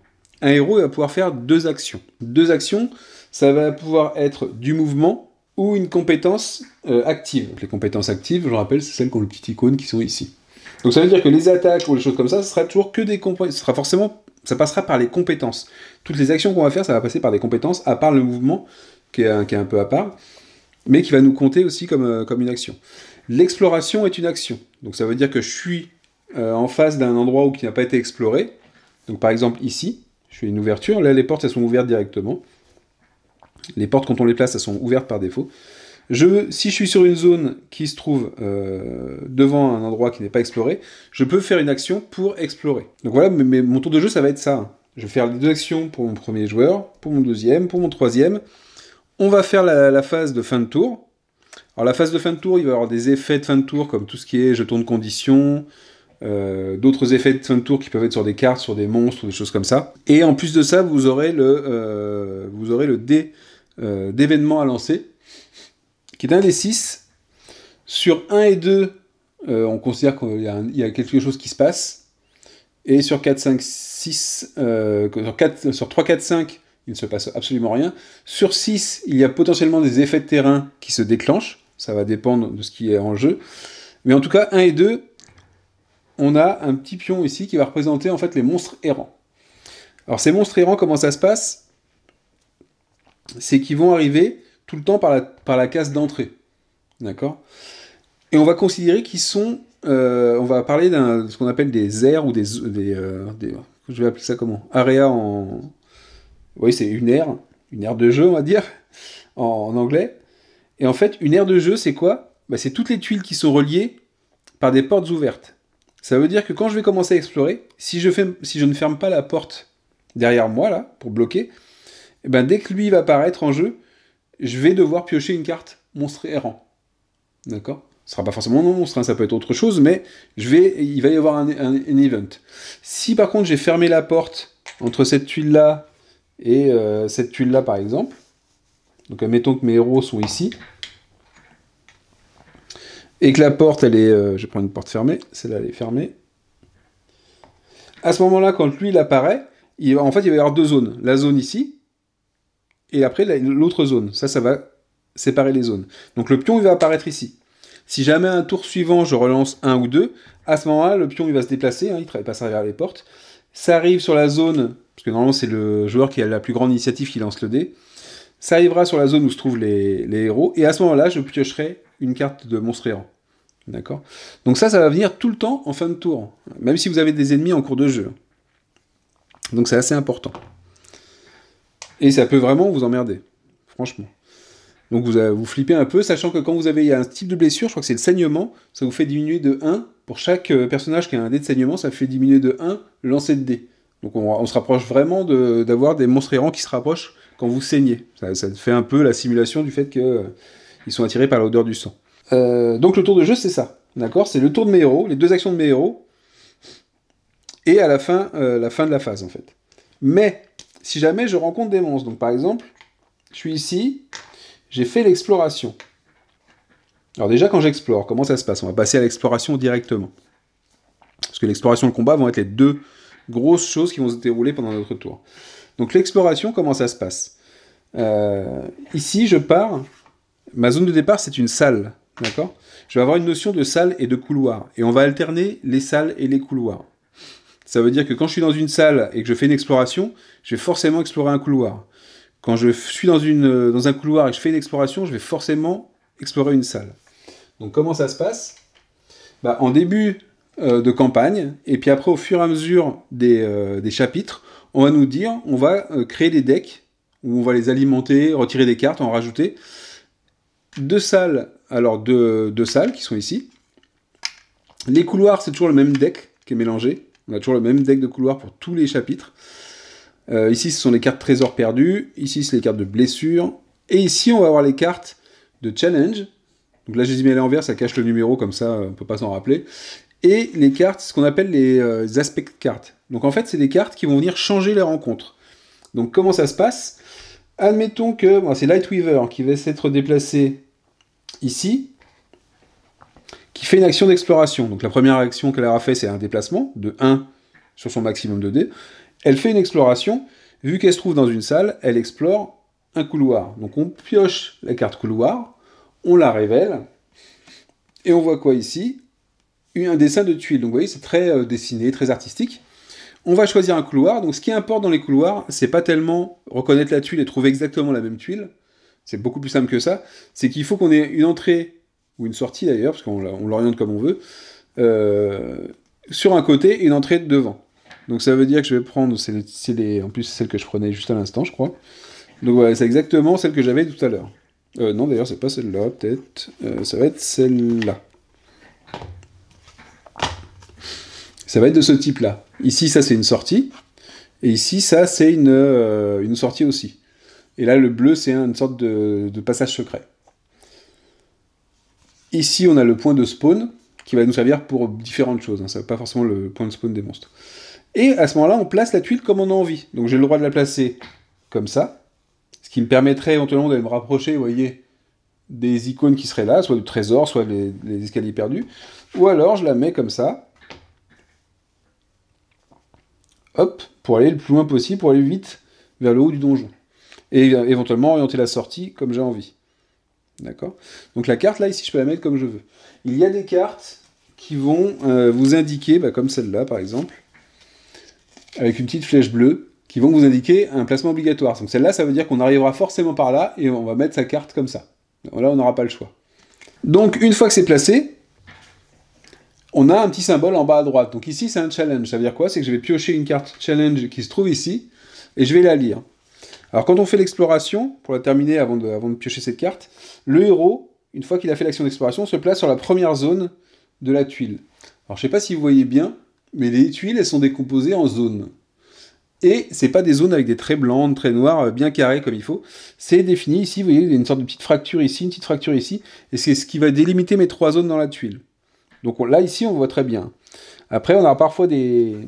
un héros va pouvoir faire 2 actions. 2 actions, ça va pouvoir être du mouvement ou une compétence active. Donc, les compétences actives, je le rappelle, c'est celles qui ont le petit icône qui sont ici. Donc ça veut dire que les attaques ou les choses comme ça, ce sera toujours que des compétences. Ça passera par les compétences. Toutes les actions qu'on va faire, ça va passer par des compétences, à part le mouvement, qui est un peu à part, mais qui va nous compter aussi comme une action. L'exploration est une action. Donc ça veut dire que je suis en face d'un endroit où qui n'a pas été exploré. Donc par exemple ici, je fais une ouverture. Là, les portes, elles sont ouvertes directement. Les portes, quand on les place, elles sont ouvertes par défaut. Si je suis sur une zone qui se trouve devant un endroit qui n'est pas exploré, je peux faire une action pour explorer. Donc voilà, mais mon tour de jeu, ça va être ça. Je vais faire les 2 actions pour mon premier joueur, pour mon deuxième, pour mon troisième. On va faire la phase de fin de tour. Alors la phase de fin de tour, il va y avoir des effets de fin de tour, comme tout ce qui est jetons de condition, d'autres effets de fin de tour qui peuvent être sur des cartes, sur des monstres, ou des choses comme ça. Et en plus de ça, vous aurez le dé d'événements à lancer, qui est un des 6. Sur 1 et 2, on considère qu'il y a quelque chose qui se passe. Et sur 4, 5, 6, sur 3, 4, 5, il ne se passe absolument rien. Sur 6, il y a potentiellement des effets de terrain qui se déclenchent. Ça va dépendre de ce qui est en jeu. Mais en tout cas, 1 et 2, on a un petit pion ici qui va représenter en fait les monstres errants. Alors ces monstres errants, comment ça se passe? C'est qu'ils vont arriver tout le temps par la case d'entrée. D'accord? Et on va considérer qu'ils sont... on va parler de ce qu'on appelle des aires ou je vais appeler ça comment? Area en... Oui, c'est une aire de jeu, on va dire, en anglais. Et en fait, une aire de jeu, c'est quoi? C'est toutes les tuiles qui sont reliées par des portes ouvertes. Ça veut dire que quand je vais commencer à explorer, si je ne ferme pas la porte derrière moi, là, pour bloquer, dès que lui va apparaître en jeu, je vais devoir piocher une carte monstre errant. D'accord? Ce ne sera pas forcément mon monstre, hein, ça peut être autre chose, mais il va y avoir un event. Si par contre j'ai fermé la porte entre cette tuile-là et cette tuile-là par exemple, donc admettons que mes héros sont ici, et que la porte, elle est... je vais prendre une porte fermée, celle-là elle est fermée. À ce moment-là, quand lui il apparaît, il va y avoir 2 zones. La zone ici, et après l'autre zone. Ça va séparer les zones. Donc le pion il va apparaître ici. Si jamais un tour suivant je relance 1 ou 2, à ce moment-là le pion il va se déplacer, hein, il passera vers les portes. Ça arrive sur la zone, parce que normalement c'est le joueur qui a la plus grande initiative qui lance le dé. Ça arrivera sur la zone où se trouvent les héros, et à ce moment-là je piocherai une carte de monstre errant. D'accord? Donc ça va venir tout le temps en fin de tour, même si vous avez des ennemis en cours de jeu. Donc c'est assez important. Et ça peut vraiment vous emmerder, franchement. Donc vous flippez un peu, sachant que quand il y a un type de blessure, je crois que c'est le saignement, ça vous fait diminuer de 1. Pour chaque personnage qui a un dé de saignement, ça fait diminuer de 1 le lancer de dé. Donc on se rapproche vraiment d'avoir des monstres errants qui se rapprochent quand vous saignez. Ça fait un peu la simulation du fait qu'ils sont attirés par l'odeur du sang. Donc le tour de jeu, c'est ça. D'accord? C'est le tour de mes héros, les 2 actions de mes héros, et à la fin de la phase, en fait. Mais, si jamais je rencontre des monstres, donc par exemple, je suis ici, j'ai fait l'exploration. Alors déjà, quand j'explore, comment ça se passe? On va passer à l'exploration directement. Parce que l'exploration et le combat vont être les 2 grosses choses qui vont se dérouler pendant notre tour. Donc l'exploration, comment ça se passe? Ici, je pars. Ma zone de départ, c'est une salle. D'accord? Je vais avoir une notion de salle et de couloir. Et on va alterner les salles et les couloirs. Ça veut dire que quand je suis dans une salle et que je fais une exploration, je vais forcément explorer un couloir. Quand je suis dans un couloir et que je fais une exploration, je vais forcément explorer une salle. Donc comment ça se passe? En début de campagne, et puis après au fur et à mesure des chapitres, on va nous dire, on va créer des decks, où on va les alimenter, retirer des cartes, en rajouter. 2 salles, alors 2 salles qui sont ici. Les couloirs, c'est toujours le même deck qui est mélangé. On a toujours le même deck de couloirs pour tous les chapitres. Ici, ce sont les cartes trésors perdus. Ici, c'est les cartes de blessure. Et ici, on va avoir les cartes de challenge. Donc là, je les ai mis à l'envers, ça cache le numéro, comme ça, on ne peut pas s'en rappeler. Et les cartes, ce qu'on appelle les aspect cartes. Donc en fait, c'est des cartes qui vont venir changer les rencontres. Donc comment ça se passe? Admettons que c'est Lightweaver qui va s'être déplacé ici, qui fait une action d'exploration. Donc la première action qu'elle aura fait, c'est un déplacement de 1 sur son maximum de dés. Elle fait une exploration. Vu qu'elle se trouve dans une salle, elle explore un couloir. Donc on pioche la carte couloir, on la révèle, et on voit quoi ici? Un dessin de tuiles. Donc vous voyez, c'est très dessiné, très artistique. On va choisir un couloir. Donc ce qui importe dans les couloirs, c'est pas tellement reconnaître la tuile et trouver exactement la même tuile. C'est beaucoup plus simple que ça. C'est qu'il faut qu'on ait une entrée, ou une sortie d'ailleurs, parce qu'on l'oriente comme on veut, sur un côté et une entrée de devant. Donc ça veut dire que je vais prendre, en plus c'est celle que je prenais juste à l'instant, je crois. Donc voilà, c'est exactement celle que j'avais tout à l'heure. Non d'ailleurs, c'est pas celle-là, peut-être. Ça va être celle-là. Ça va être de ce type-là. Ici, ça c'est une sortie. Et ici, ça c'est une sortie aussi. Et là, le bleu, c'est une sorte de passage secret. Ici, on a le point de spawn, qui va nous servir pour différentes choses. Ça va pas forcément le point de spawn des monstres. Et à ce moment-là, on place la tuile comme on a envie. Donc j'ai le droit de la placer comme ça, ce qui me permettrait éventuellement d'aller me rapprocher, vous voyez, des icônes qui seraient là, soit du trésor, soit les escaliers perdus. Ou alors, je la mets comme ça. Hop, pour aller le plus loin possible, pour aller vite vers le haut du donjon. Et éventuellement orienter la sortie comme j'ai envie. D'accord? Donc la carte, là, ici, je peux la mettre comme je veux. Il y a des cartes qui vont vous indiquer, comme celle-là, par exemple, avec une petite flèche bleue, qui vont vous indiquer un placement obligatoire. Donc celle-là, ça veut dire qu'on arrivera forcément par là, et on va mettre sa carte comme ça. Là, on n'aura pas le choix. Donc, une fois que c'est placé, on a un petit symbole en bas à droite. Donc ici, c'est un challenge. Ça veut dire quoi? C'est que je vais piocher une carte challenge qui se trouve ici, et je vais la lire. Alors quand on fait l'exploration, pour la terminer avant de piocher cette carte, le héros, une fois qu'il a fait l'action d'exploration, se place sur la première zone de la tuile. Alors je sais pas si vous voyez bien, mais les tuiles, elles sont décomposées en zones. Et c'est pas des zones avec des traits blancs, traits noirs, bien carrés comme il faut. C'est défini ici, vous voyez, il y a une sorte de petite fracture ici, une petite fracture ici, et c'est ce qui va délimiter mes 3 zones dans la tuile. Donc là, ici, on voit très bien. Après, on a parfois des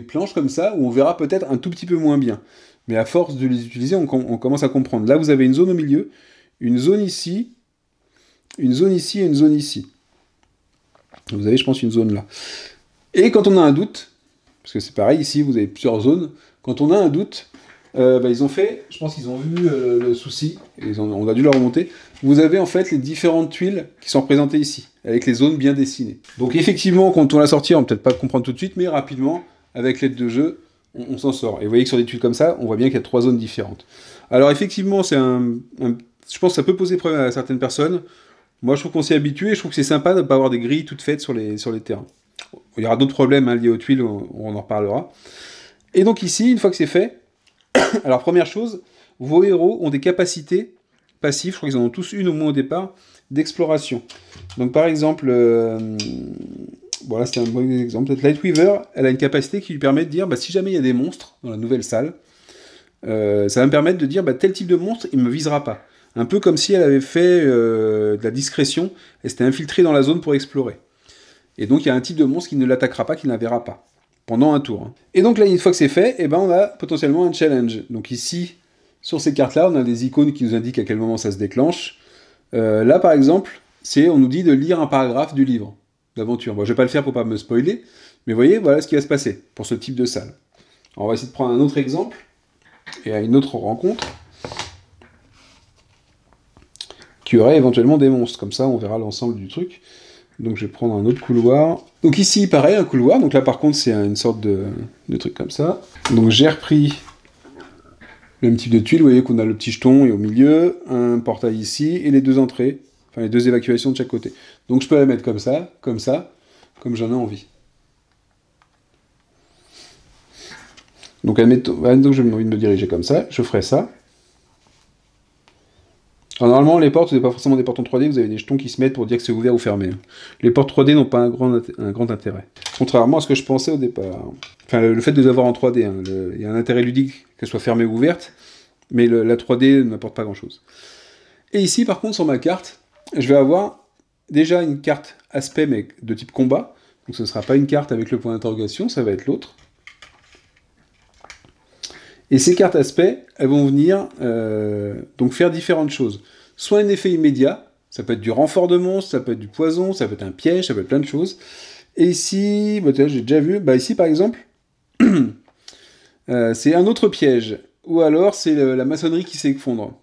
planches comme ça, où on verra peut-être un tout petit peu moins bien. Mais à force de les utiliser, on commence à comprendre. Là, vous avez une zone au milieu, une zone ici, une zone ici et une zone ici. Vous avez, je pense, une zone là. Et quand on a un doute, parce que c'est pareil, ici, vous avez plusieurs zones, quand on a un doute, ils ont fait, je pense qu'ils ont vu le souci, et on a dû leur remonter. Vous avez en fait les différentes tuiles qui sont représentées ici, avec les zones bien dessinées. Donc effectivement, quand on l'a sorti, on va peut-être pas comprendre tout de suite, mais rapidement, avec l'aide de jeu, on s'en sort. Et vous voyez que sur des tuiles comme ça, on voit bien qu'il y a 3 zones différentes. Alors effectivement, je pense que ça peut poser problème à certaines personnes. Moi, je trouve qu'on s'y est habitué, et je trouve que c'est sympa de ne pas avoir des grilles toutes faites sur les terrains. Il y aura d'autres problèmes liés aux tuiles, on en reparlera. Et donc ici, une fois que c'est fait, alors première chose, vos héros ont des capacités passives, je crois qu'ils en ont tous une au moins au départ, d'exploration. Donc par exemple, Voilà, c'était un bon exemple. Cette Lightweaver, elle a une capacité qui lui permet de dire, bah, si jamais il y a des monstres dans la nouvelle salle, ça va me permettre de dire, bah, tel type de monstre, il ne me visera pas. Un peu comme si elle avait fait de la discrétion, et s'était infiltrée dans la zone pour explorer. Et donc il y a un type de monstre qui ne l'attaquera pas, qui ne la verra pas, pendant un tour. Hein. Et donc là, une fois que c'est fait, eh ben, on a potentiellement un challenge. Donc ici, sur ces cartes-là, on a des icônes qui nous indiquent à quel moment ça se déclenche. Là, par exemple, on nous dit de lire un paragraphe du livre d'aventure. Bon, je vais pas le faire pour pas me spoiler, mais vous voyez, voilà ce qui va se passer pour ce type de salle. Alors, on va essayer de prendre un autre exemple, et à une autre rencontre, qui aurait éventuellement des monstres. Comme ça, on verra l'ensemble du truc. Donc, je vais prendre un autre couloir. Donc ici, pareil, un couloir. Donc là, par contre, c'est une sorte de truc comme ça. Donc, j'ai repris le même type de tuile. Vous voyez qu'on a le petit jeton et au milieu, un portail ici, et les deux entrées. Enfin, les deux évacuations de chaque côté. Donc je peux la mettre comme ça, comme j'en ai envie. Donc admettons que j'ai envie de me diriger comme ça, je ferai ça. Alors normalement, les portes, ce n'est pas forcément des portes en 3D, vous avez des jetons qui se mettent pour dire que c'est ouvert ou fermé. Les portes 3D n'ont pas un grand intérêt. Contrairement à ce que je pensais au départ. Enfin, le fait de les avoir en 3D, hein, il y a un intérêt ludique qu'elles soient fermées ou ouvertes, mais la 3D n'apporte pas grand-chose. Et ici, par contre, sur ma carte, je vais avoir déjà une carte aspect, mais de type combat. Donc ce ne sera pas une carte avec le point d'interrogation, ça va être l'autre. Et ces cartes aspect, elles vont venir donc faire différentes choses. Soit un effet immédiat, ça peut être du renfort de monstre, ça peut être du poison, ça peut être un piège, ça peut être plein de choses. Et ici, bah, j'ai déjà vu, bah, ici par exemple, c'est un autre piège. Ou alors c'est la maçonnerie qui s'effondre.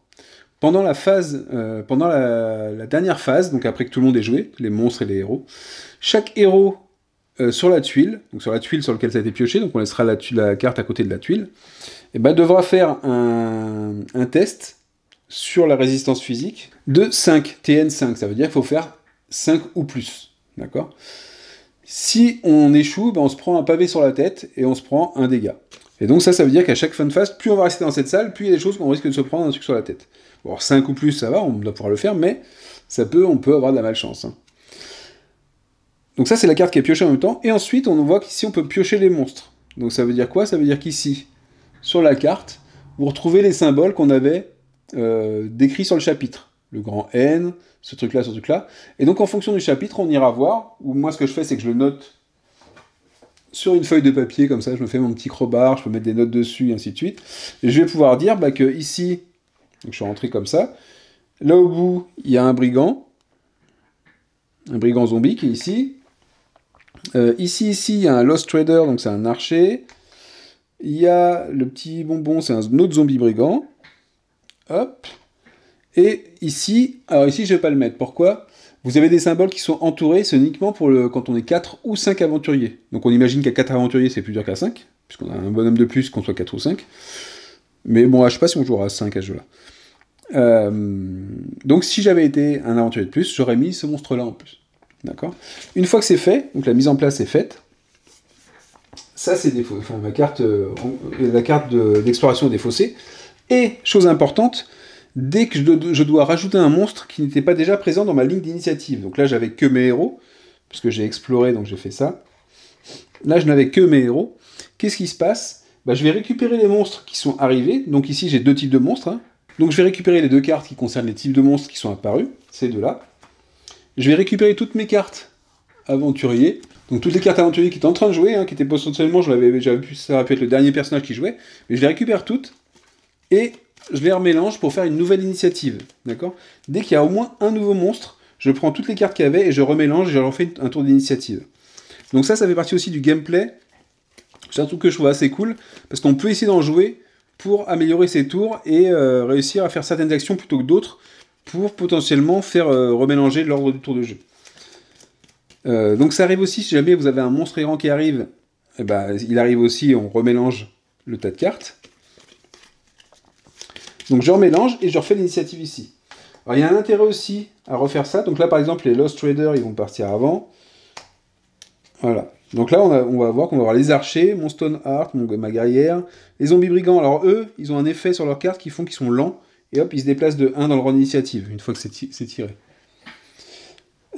Pendant la phase, pendant la dernière phase, donc après que tout le monde ait joué, les monstres et les héros, chaque héros sur la tuile, donc sur la tuile sur laquelle ça a été pioché, donc on laissera la carte à côté de la tuile, et ben devra faire un test sur la résistance physique de 5, TN5, ça veut dire qu'il faut faire 5 ou plus, d'accord? Si on échoue, ben on se prend un pavé sur la tête et on se prend un dégât. Et donc ça veut dire qu'à chaque fin de phase, plus on va rester dans cette salle, plus il y a des choses qu'on risque de se prendre un truc sur la tête. Bon, 5 ou plus, ça va, on doit pouvoir le faire, mais on peut avoir de la malchance. Hein. Donc ça, c'est la carte qui est piochée en même temps. Et ensuite, on voit qu'ici, on peut piocher les monstres. Donc ça veut dire quoi? Ça veut dire qu'ici, sur la carte, vous retrouvez les symboles qu'on avait décrits sur le chapitre. Le grand N, ce truc-là, ce truc-là. Et donc, en fonction du chapitre, on ira voir. Ou moi, ce que je fais, c'est que je le note sur une feuille de papier, comme ça, je me fais mon petit crowbar, je peux mettre des notes dessus, et ainsi de suite. Et je vais pouvoir dire bah, que ici, donc je suis rentré comme ça, là au bout, il y a un brigand zombie qui est ici. Ici, il y a un Lost Trader, donc c'est un archer. Il y a le petit bonbon, c'est un autre zombie brigand. Hop. Et ici, alors ici, je ne vais pas le mettre. Pourquoi ? Vous avez des symboles qui sont entourés, c'est uniquement pour quand on est 4 ou 5 aventuriers. Donc on imagine qu'à 4 aventuriers, c'est plus dur qu'à 5, puisqu'on a un bonhomme de plus qu'on soit 4 ou 5. Mais bon, je ne sais pas si on jouera à 5 à ce jeu-là. Donc si j'avais été un aventurier de plus, j'aurais mis ce monstre-là en plus. D'accord ? Une fois que c'est fait, donc la mise en place est faite, ça c'est la carte d'exploration est défaussée. Et, chose importante, dès que je dois rajouter un monstre qui n'était pas déjà présent dans ma ligne d'initiative. Donc là, j'avais que mes héros, puisque j'ai exploré, donc j'ai fait ça. Là, je n'avais que mes héros. Qu'est-ce qui se passe ? Bah, je vais récupérer les monstres qui sont arrivés. Donc ici, j'ai 2 types de monstres. Hein. Donc je vais récupérer les 2 cartes qui concernent les types de monstres qui sont apparus, ces 2-là. Je vais récupérer toutes mes cartes aventuriers. Donc toutes les cartes aventuriers qui étaient en train de jouer, hein, qui étaient potentiellement, ça aurait pu être le dernier personnage qui jouait, mais je les récupère toutes. Et je les remélange pour faire une nouvelle initiative, d'accord ? Dès qu'il y a au moins un nouveau monstre, je prends toutes les cartes qu'il y avait et je remélange et je leur fais un tour d'initiative. Donc ça fait partie aussi du gameplay. C'est un truc que je trouve assez cool, parce qu'on peut essayer d'en jouer pour améliorer ses tours et réussir à faire certaines actions plutôt que d'autres, pour potentiellement faire remélanger l'ordre du tour de jeu. Donc ça arrive aussi, si jamais vous avez un monstre errant qui arrive, eh ben, il arrive aussi, on remélange le tas de cartes. Donc je remélange et je refais l'initiative ici. Alors il y a un intérêt aussi à refaire ça. Donc là par exemple les Lost Traders ils vont partir avant. Voilà. Donc là on va voir qu'on va avoir les archers, mon Stoneheart, ma guerrière, les zombies brigands. Alors eux ils ont un effet sur leurs cartes qui font qu'ils sont lents. Et hop ils se déplacent de 1 dans le rang d'initiative une fois que c'est tiré.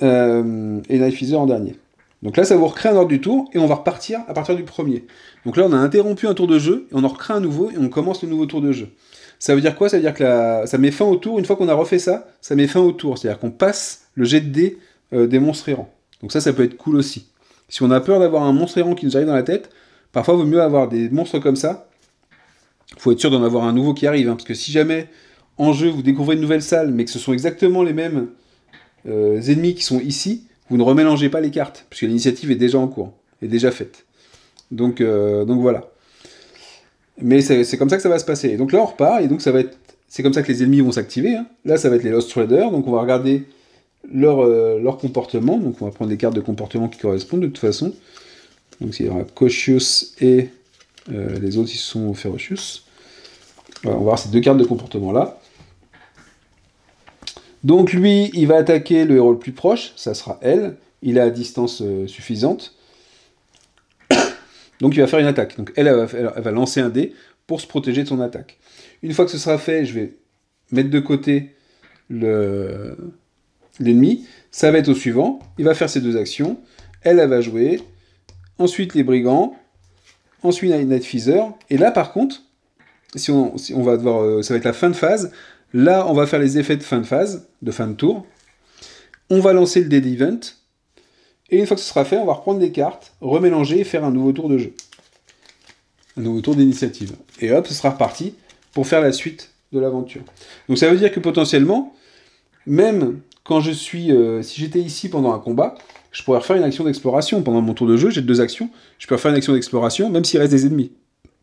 Et Knife Eater en dernier. Donc là, ça vous recrée un ordre du tour, et on va repartir à partir du premier. Donc là, on a interrompu un tour de jeu, et on en recrée un nouveau, et on commence le nouveau tour de jeu. Ça veut dire quoi? Ça veut dire que ça met fin au tour, une fois qu'on a refait ça, ça met fin au tour. C'est-à-dire qu'on passe le jet de dés des monstres errants. Donc ça peut être cool aussi. Si on a peur d'avoir un monstre errant qui nous arrive dans la tête, parfois il vaut mieux avoir des monstres comme ça. Il faut être sûr d'en avoir un nouveau qui arrive, hein, parce que si jamais en jeu vous découvrez une nouvelle salle, mais que ce sont exactement les mêmes ennemis qui sont ici, vous ne remélangez pas les cartes, puisque l'initiative est déjà en cours, est déjà faite. Donc voilà. Mais c'est comme ça que ça va se passer. Et donc là on repart, et donc c'est comme ça que les ennemis vont s'activer. Hein. Là ça va être les Lost Traders, donc on va regarder leur comportement, donc on va prendre des cartes de comportement qui correspondent de toute façon. Donc il y aura Cautious et les autres ils sont Ferocious. Voilà, on va voir ces deux cartes de comportement là. Donc lui il va attaquer le héros le plus proche, ça sera elle, il est à distance suffisante. Donc il va faire une attaque. Donc elle va lancer un dé pour se protéger de son attaque. Une fois que ce sera fait, je vais mettre de côté l'ennemi. Ça va être au suivant. Il va faire ses deux actions. Elle va jouer. Ensuite les brigands. Ensuite Night Feather. Et là par contre, si on va devoir, ça va être la fin de phase. Là on va faire les effets de fin de phase, de fin de tour. On va lancer le dé d'event. Et une fois que ce sera fait, on va reprendre des cartes, remélanger et faire un nouveau tour de jeu. Un nouveau tour d'initiative. Et hop, ce sera reparti pour faire la suite de l'aventure. Donc ça veut dire que potentiellement, même quand si j'étais ici pendant un combat, je pourrais refaire une action d'exploration. Pendant mon tour de jeu, j'ai deux actions. Je peux refaire une action d'exploration, même s'il reste des ennemis.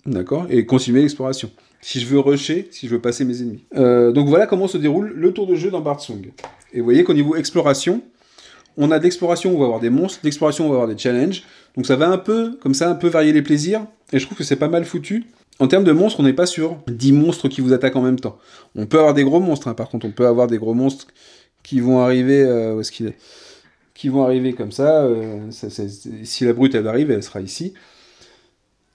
D'accord? Et continuer l'exploration. Si je veux rusher, si je veux passer mes ennemis. Donc voilà comment se déroule le tour de jeu dans Bard Song. Et vous voyez qu'au niveau exploration, on a de l'exploration, on va avoir des monstres, d'exploration, on va avoir des challenges. Donc ça va un peu, comme ça, un peu varier les plaisirs. Et je trouve que c'est pas mal foutu. En termes de monstres, on n'est pas sur 10 monstres qui vous attaquent en même temps. On peut avoir des gros monstres, hein. Par contre, on peut avoir des gros monstres qui vont arriver... où est-ce qu'il est? Qui vont arriver comme ça. Si la brute, elle arrive, elle sera ici.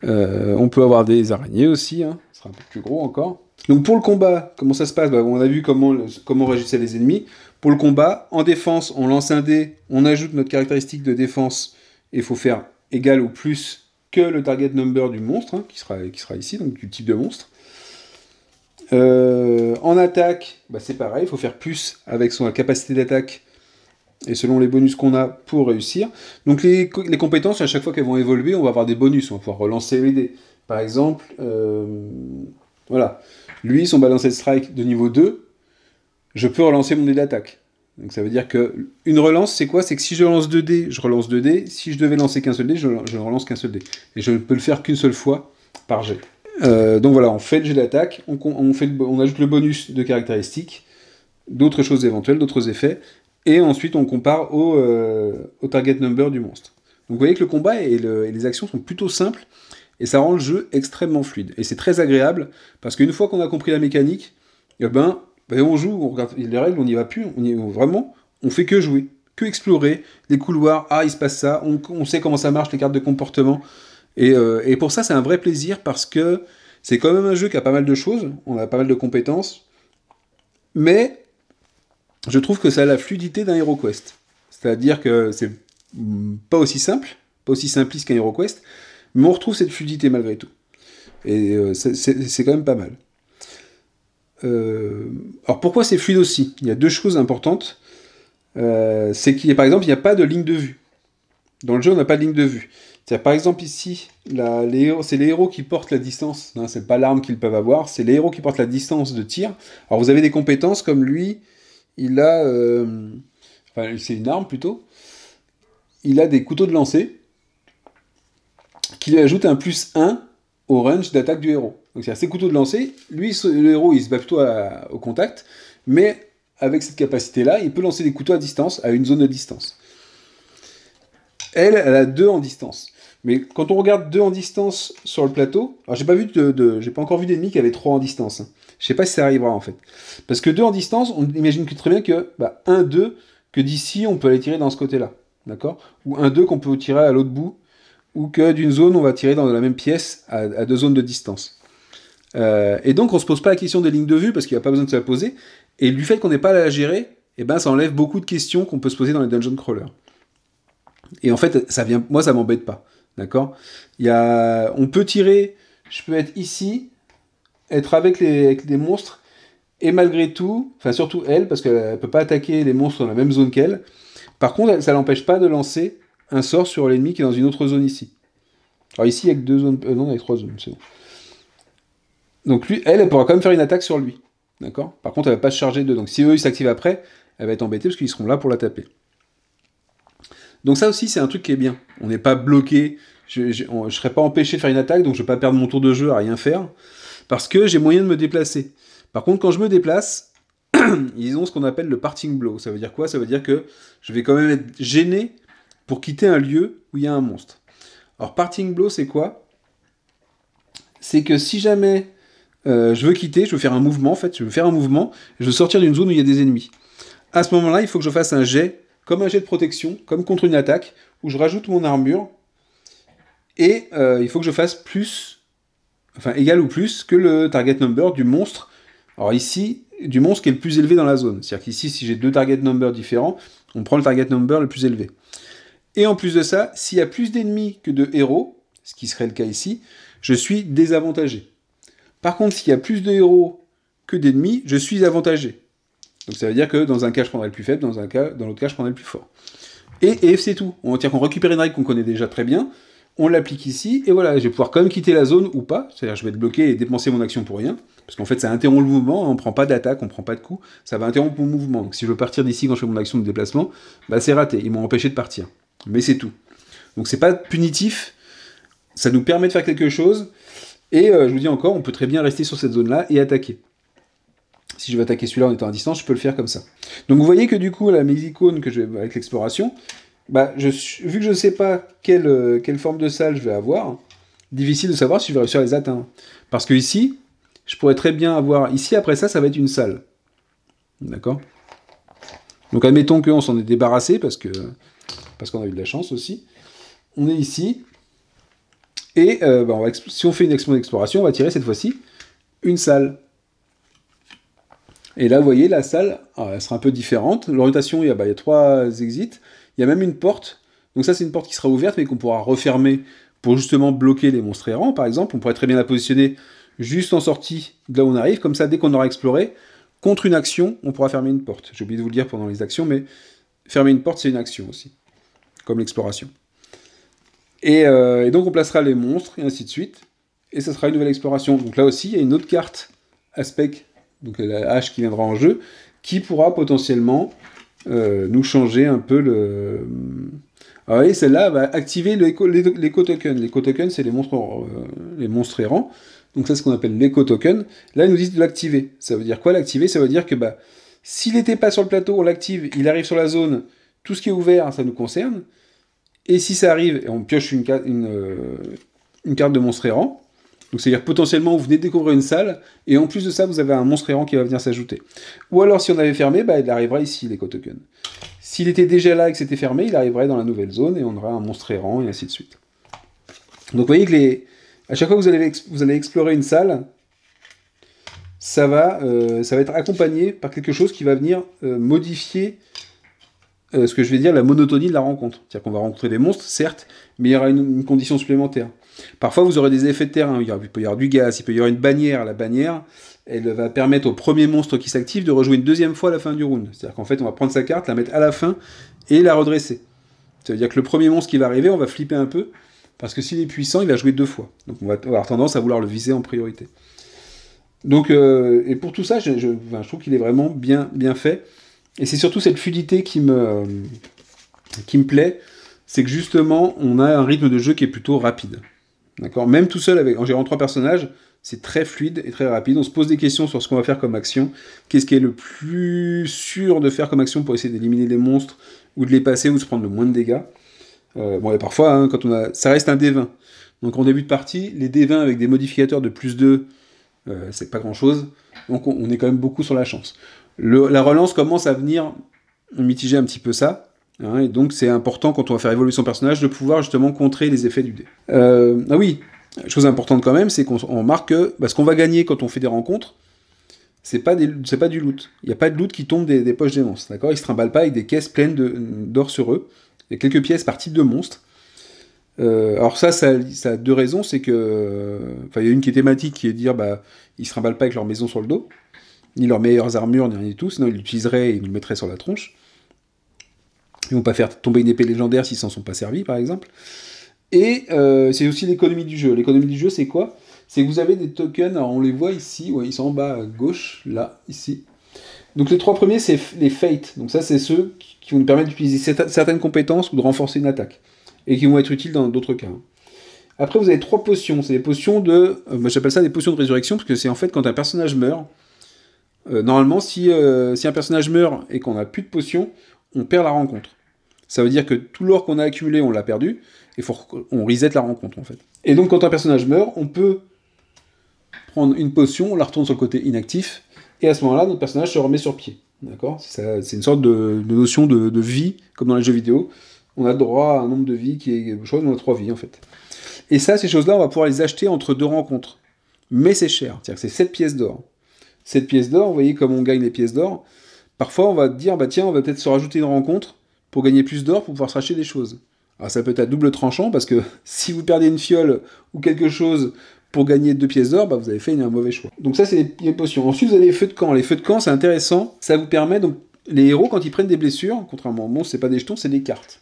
On peut avoir des araignées aussi, hein. Ce sera un peu plus gros encore. Donc pour le combat, comment ça se passe? On a vu comment réagissaient les ennemis. Pour le combat, en défense, on lance un dé, on ajoute notre caractéristique de défense, et il faut faire égal ou plus que le target number du monstre, hein, qui sera ici, donc du type de monstre. En attaque, c'est pareil, il faut faire plus avec son capacité d'attaque, et selon les bonus qu'on a pour réussir. Donc les compétences, à chaque fois qu'elles vont évoluer, on va avoir des bonus, on va pouvoir relancer les dés. Par exemple, voilà, lui, son balance strike de niveau 2, je peux relancer mon dé d'attaque. Donc ça veut dire que une relance, c'est quoi? C'est que si je lance 2 dés, je relance 2 dés. Si je devais lancer qu'un seul dé, je ne relance qu'un seul dé. Et je ne peux le faire qu'une seule fois par jet. Donc voilà, on fait le jet d'attaque, on ajoute le bonus de caractéristiques, d'autres choses éventuelles, d'autres effets, et ensuite on compare au target number du monstre. Donc vous voyez que le combat et les actions sont plutôt simples, et ça rend le jeu extrêmement fluide. Et c'est très agréable, parce qu'une fois qu'on a compris la mécanique, on joue, on regarde les règles, on n'y va plus, on fait que jouer, que explorer les couloirs, il se passe ça, on sait comment ça marche, les cartes de comportement, et pour ça c'est un vrai plaisir, parce que c'est quand même un jeu qui a pas mal de choses, on a pas mal de compétences, mais je trouve que ça a la fluidité d'un HeroQuest. C'est-à-dire que c'est pas aussi simple, pas aussi simpliste qu'un HeroQuest, mais on retrouve cette fluidité malgré tout. Et c'est quand même pas mal. Alors pourquoi c'est fluide aussi? Il y a deux choses importantes. C'est par exemple, il n'y a pas de ligne de vue. Dans le jeu, on n'a pas de ligne de vue. C'est-à-dire, par exemple, ici, c'est les héros qui portent la distance. Hein, c'est pas l'arme qu'ils peuvent avoir, c'est les héros qui portent la distance de tir. Alors vous avez des compétences comme lui, il a... Enfin, c'est une arme plutôt. Il a des couteaux de lancer qui lui ajoutent un +1 au range d'attaque du héros. Donc c'est ces couteaux de lancer, lui, le héros, il se bat plutôt au contact, mais avec cette capacité-là, il peut lancer des couteaux à distance, à une zone de distance. Elle a 2 en distance. Mais quand on regarde 2 en distance sur le plateau, alors j'ai pas encore vu d'ennemis qui avaient 3 en distance. Hein. Je sais pas si ça arrivera en fait. Parce que 2 en distance, on imagine très bien que 1-2, que d'ici on peut aller tirer dans ce côté-là. D'accord? Ou 1-2 qu'on peut tirer à l'autre bout, ou que d'une zone on va tirer dans la même pièce à 2 zones de distance. Et donc on se pose pas la question des lignes de vue parce qu'il n'y a pas besoin de se la poser. Et du fait qu'on n'ait pas à la gérer, ça enlève beaucoup de questions qu'on peut se poser dans les dungeon crawlers. Et en fait, moi, ça m'embête pas. D'accord? On peut tirer, je peux être ici, être avec les monstres, et malgré tout, enfin surtout elle, parce qu'elle peut pas attaquer les monstres dans la même zone qu'elle. Par contre, ça l'empêche pas de lancer un sort sur l'ennemi qui est dans une autre zone ici. Alors ici, il y a que 2 zones, non, il y a 3 zones, c'est bon. Donc lui, elle pourra quand même faire une attaque sur lui. D'accord? Par contre, elle va pas se charger d'eux. Donc si eux, ils s'activent après, elle va être embêtée parce qu'ils seront là pour la taper. Donc ça aussi, c'est un truc qui est bien. On n'est pas bloqué, je serais pas empêché de faire une attaque, donc je vais pas perdre mon tour de jeu à rien faire, parce que j'ai moyen de me déplacer. Par contre, quand je me déplace, ils ont ce qu'on appelle le parting blow. Ça veut dire quoi? Ça veut dire que je vais quand même être gêné pour quitter un lieu où il y a un monstre. Alors, parting blow, c'est quoi? C'est que si jamais je veux quitter, je veux faire un mouvement, en fait, je veux sortir d'une zone où il y a des ennemis. À ce moment-là, il faut que je fasse un jet, comme un jet de protection, comme contre une attaque, où je rajoute mon armure, et il faut que je fasse plus, enfin égal ou plus, que le target number du monstre. Alors ici, du monstre qui est le plus élevé dans la zone. C'est-à-dire qu'ici, si j'ai 2 target numbers différents, on prend le target number le plus élevé. Et en plus de ça, s'il y a plus d'ennemis que de héros, ce qui serait le cas ici, je suis désavantagé. Par contre, s'il y a plus de héros que d'ennemis, je suis avantagé. Donc ça veut dire que dans un cas, je prendrai le plus faible, dans l'autre cas, je prendrai le plus fort. Et c'est tout. On récupère une règle qu'on connaît déjà très bien, on l'applique ici, et voilà, je vais pouvoir quand même quitter la zone ou pas, c'est-à-dire je vais être bloqué et dépenser mon action pour rien, parce qu'en fait ça interrompt le mouvement, on prend pas d'attaque, on prend pas de coup, ça va interrompre mon mouvement. Donc si je veux partir d'ici quand je fais mon action de déplacement, bah c'est raté, ils m'ont empêché de partir. Mais c'est tout. Donc c'est pas punitif, ça nous permet de faire quelque chose, et je vous dis encore, on peut très bien rester sur cette zone-là et attaquer. Si je veux attaquer celui-là en étant à distance, je peux le faire comme ça. Donc vous voyez que du coup, la mes icônes que je vais avec l'exploration, bah, vu que je ne sais pas quelle forme de salle je vais avoir, difficile de savoir si je vais réussir à les atteindre. Parce que ici, je pourrais très bien avoir... Ici, après ça, ça va être une salle. D'accord? Donc admettons qu'on s'en est débarrassé, parce qu'on a eu de la chance aussi. On est ici, et bah, si on fait une exploration, on va tirer cette fois-ci une salle. Et là, vous voyez, la salle, alors, elle sera un peu différente. L'orientation, il y a 3 exits. Il y a même une porte. Donc ça, c'est une porte qui sera ouverte, mais qu'on pourra refermer pour justement bloquer les monstres errants, par exemple. On pourrait très bien la positionner juste en sortie de là où on arrive. Comme ça, dès qu'on aura exploré, contre une action, on pourra fermer une porte. J'ai oublié de vous le dire pendant les actions, mais fermer une porte, c'est une action aussi. Comme l'exploration. Et donc, on placera les monstres, et ainsi de suite. Et ça sera une nouvelle exploration. Donc là aussi, il y a une autre carte aspect, donc la hache qui viendra en jeu, qui pourra potentiellement nous changer un peu le... Ah oui, celle-là va activer l'éco-token. L'éco-token, c'est les monstres errants. Donc ça, c'est ce qu'on appelle l'éco-token. Là, ils nous disent de l'activer. Ça veut dire quoi, l'activer? Ça veut dire que s'il n'était pas sur le plateau, on l'active, il arrive sur la zone, tout ce qui est ouvert, ça nous concerne. Et si ça arrive, et on pioche une carte de monstre errant, donc c'est-à-dire potentiellement vous venez de découvrir une salle, et en plus de ça, vous avez un monstre errant qui va venir s'ajouter. Ou alors si on avait fermé, il arrivera ici, l'éco-token. S'il était déjà là et que c'était fermé, il arriverait dans la nouvelle zone, et on aurait un monstre errant, et ainsi de suite. Donc vous voyez que à chaque fois que vous allez explorer une salle, ça va être accompagné par quelque chose qui va venir modifier ce que je vais dire, la monotonie de la rencontre. C'est-à-dire qu'on va rencontrer des monstres, certes, mais il y aura une condition supplémentaire. Parfois, vous aurez des effets de terrain. Il peut y avoir du gaz, il peut y avoir une bannière. La bannière, elle va permettre au premier monstre qui s'active de rejouer une deuxième fois à la fin du round. C'est-à-dire qu'en fait, on va prendre sa carte, la mettre à la fin et la redresser. Ça veut dire que le premier monstre qui va arriver, on va flipper un peu, parce que s'il est puissant, il va jouer 2 fois. Donc on va avoir tendance à vouloir le viser en priorité. Donc, et pour tout ça, je trouve qu'il est vraiment bien fait. Et c'est surtout cette fluidité qui me plaît, c'est que justement, on a un rythme de jeu qui est plutôt rapide. D'accord ? Même tout seul, en gérant 3 personnages, c'est très fluide et très rapide. On se pose des questions sur ce qu'on va faire comme action. Qu'est-ce qui est le plus sûr de faire comme action pour essayer d'éliminer les monstres, ou de les passer, ou de se prendre le moins de dégâts. Et parfois, ça reste un D20. Donc en début de partie, les D20 avec des modificateurs de plus 2, c'est pas grand-chose. Donc on est quand même beaucoup sur la chance. La relance commence à venir mitiger un petit peu ça. Hein, et donc c'est important quand on va faire évoluer son personnage de pouvoir justement contrer les effets du dé. Ah oui, chose importante quand même, c'est qu'on remarque que ce qu'on va gagner quand on fait des rencontres, c'est pas du loot. Il n'y a pas de loot qui tombe des poches des monstres. D'accord ? Ils se trimballent pas avec des caisses pleines d'or sur eux. Il y a quelques pièces par type de monstre. Alors ça a deux raisons, c'est que... Enfin, il y a une qui est thématique, qui est de dire, bah, ils se trimballent pas avec leur maison sur le dos, ni leurs meilleures armures, ni rien du tout, sinon ils l'utiliseraient et ils nous le mettraient sur la tronche. Ils vont pas faire tomber une épée légendaire s'ils s'en sont pas servis, par exemple. Et c'est aussi l'économie du jeu. L'économie du jeu, c'est quoi? C'est que vous avez des tokens, alors on les voit ici, ouais, ils sont en bas à gauche, là, ici. Donc les 3 premiers, c'est les Fates. Donc ça, c'est ceux qui vont nous permettre d'utiliser certaines compétences ou de renforcer une attaque. Et qui vont être utiles dans d'autres cas. Après, vous avez 3 potions. C'est des potions de... moi, j'appelle ça des potions de résurrection, parce que c'est en fait quand un personnage meurt. Normalement, si un personnage meurt et qu'on n'a plus de potions, on perd la rencontre. Ça veut dire que tout l'or qu'on a accumulé, on l'a perdu, et on reset la rencontre, en fait. Et donc, quand un personnage meurt, on peut prendre une potion, on la retourne sur le côté inactif, et à ce moment-là, notre personnage se remet sur pied. D'accord? C'est une sorte de notion de vie, comme dans les jeux vidéo. On a droit à un nombre de vies qui est... Je crois qu'on a 3 vies, en fait. Et ça, ces choses-là, on va pouvoir les acheter entre 2 rencontres. Mais c'est cher. C'est-à-dire que c'est 7 pièces d'or. 7 pièces d'or, vous voyez comme on gagne les pièces d'or. Parfois, on va dire, bah tiens, on va peut-être se rajouter une rencontre pour gagner plus d'or, pour pouvoir se racheter des choses. Alors ça peut être à double tranchant, parce que si vous perdez une fiole ou quelque chose pour gagner 2 pièces d'or, bah vous avez fait un mauvais choix. Donc ça, c'est les potions. Ensuite, vous avez les feux de camp. Les feux de camp, c'est intéressant. Ça vous permet, donc, les héros, quand ils prennent des blessures, contrairement au monstre, c'est pas des jetons, c'est des cartes.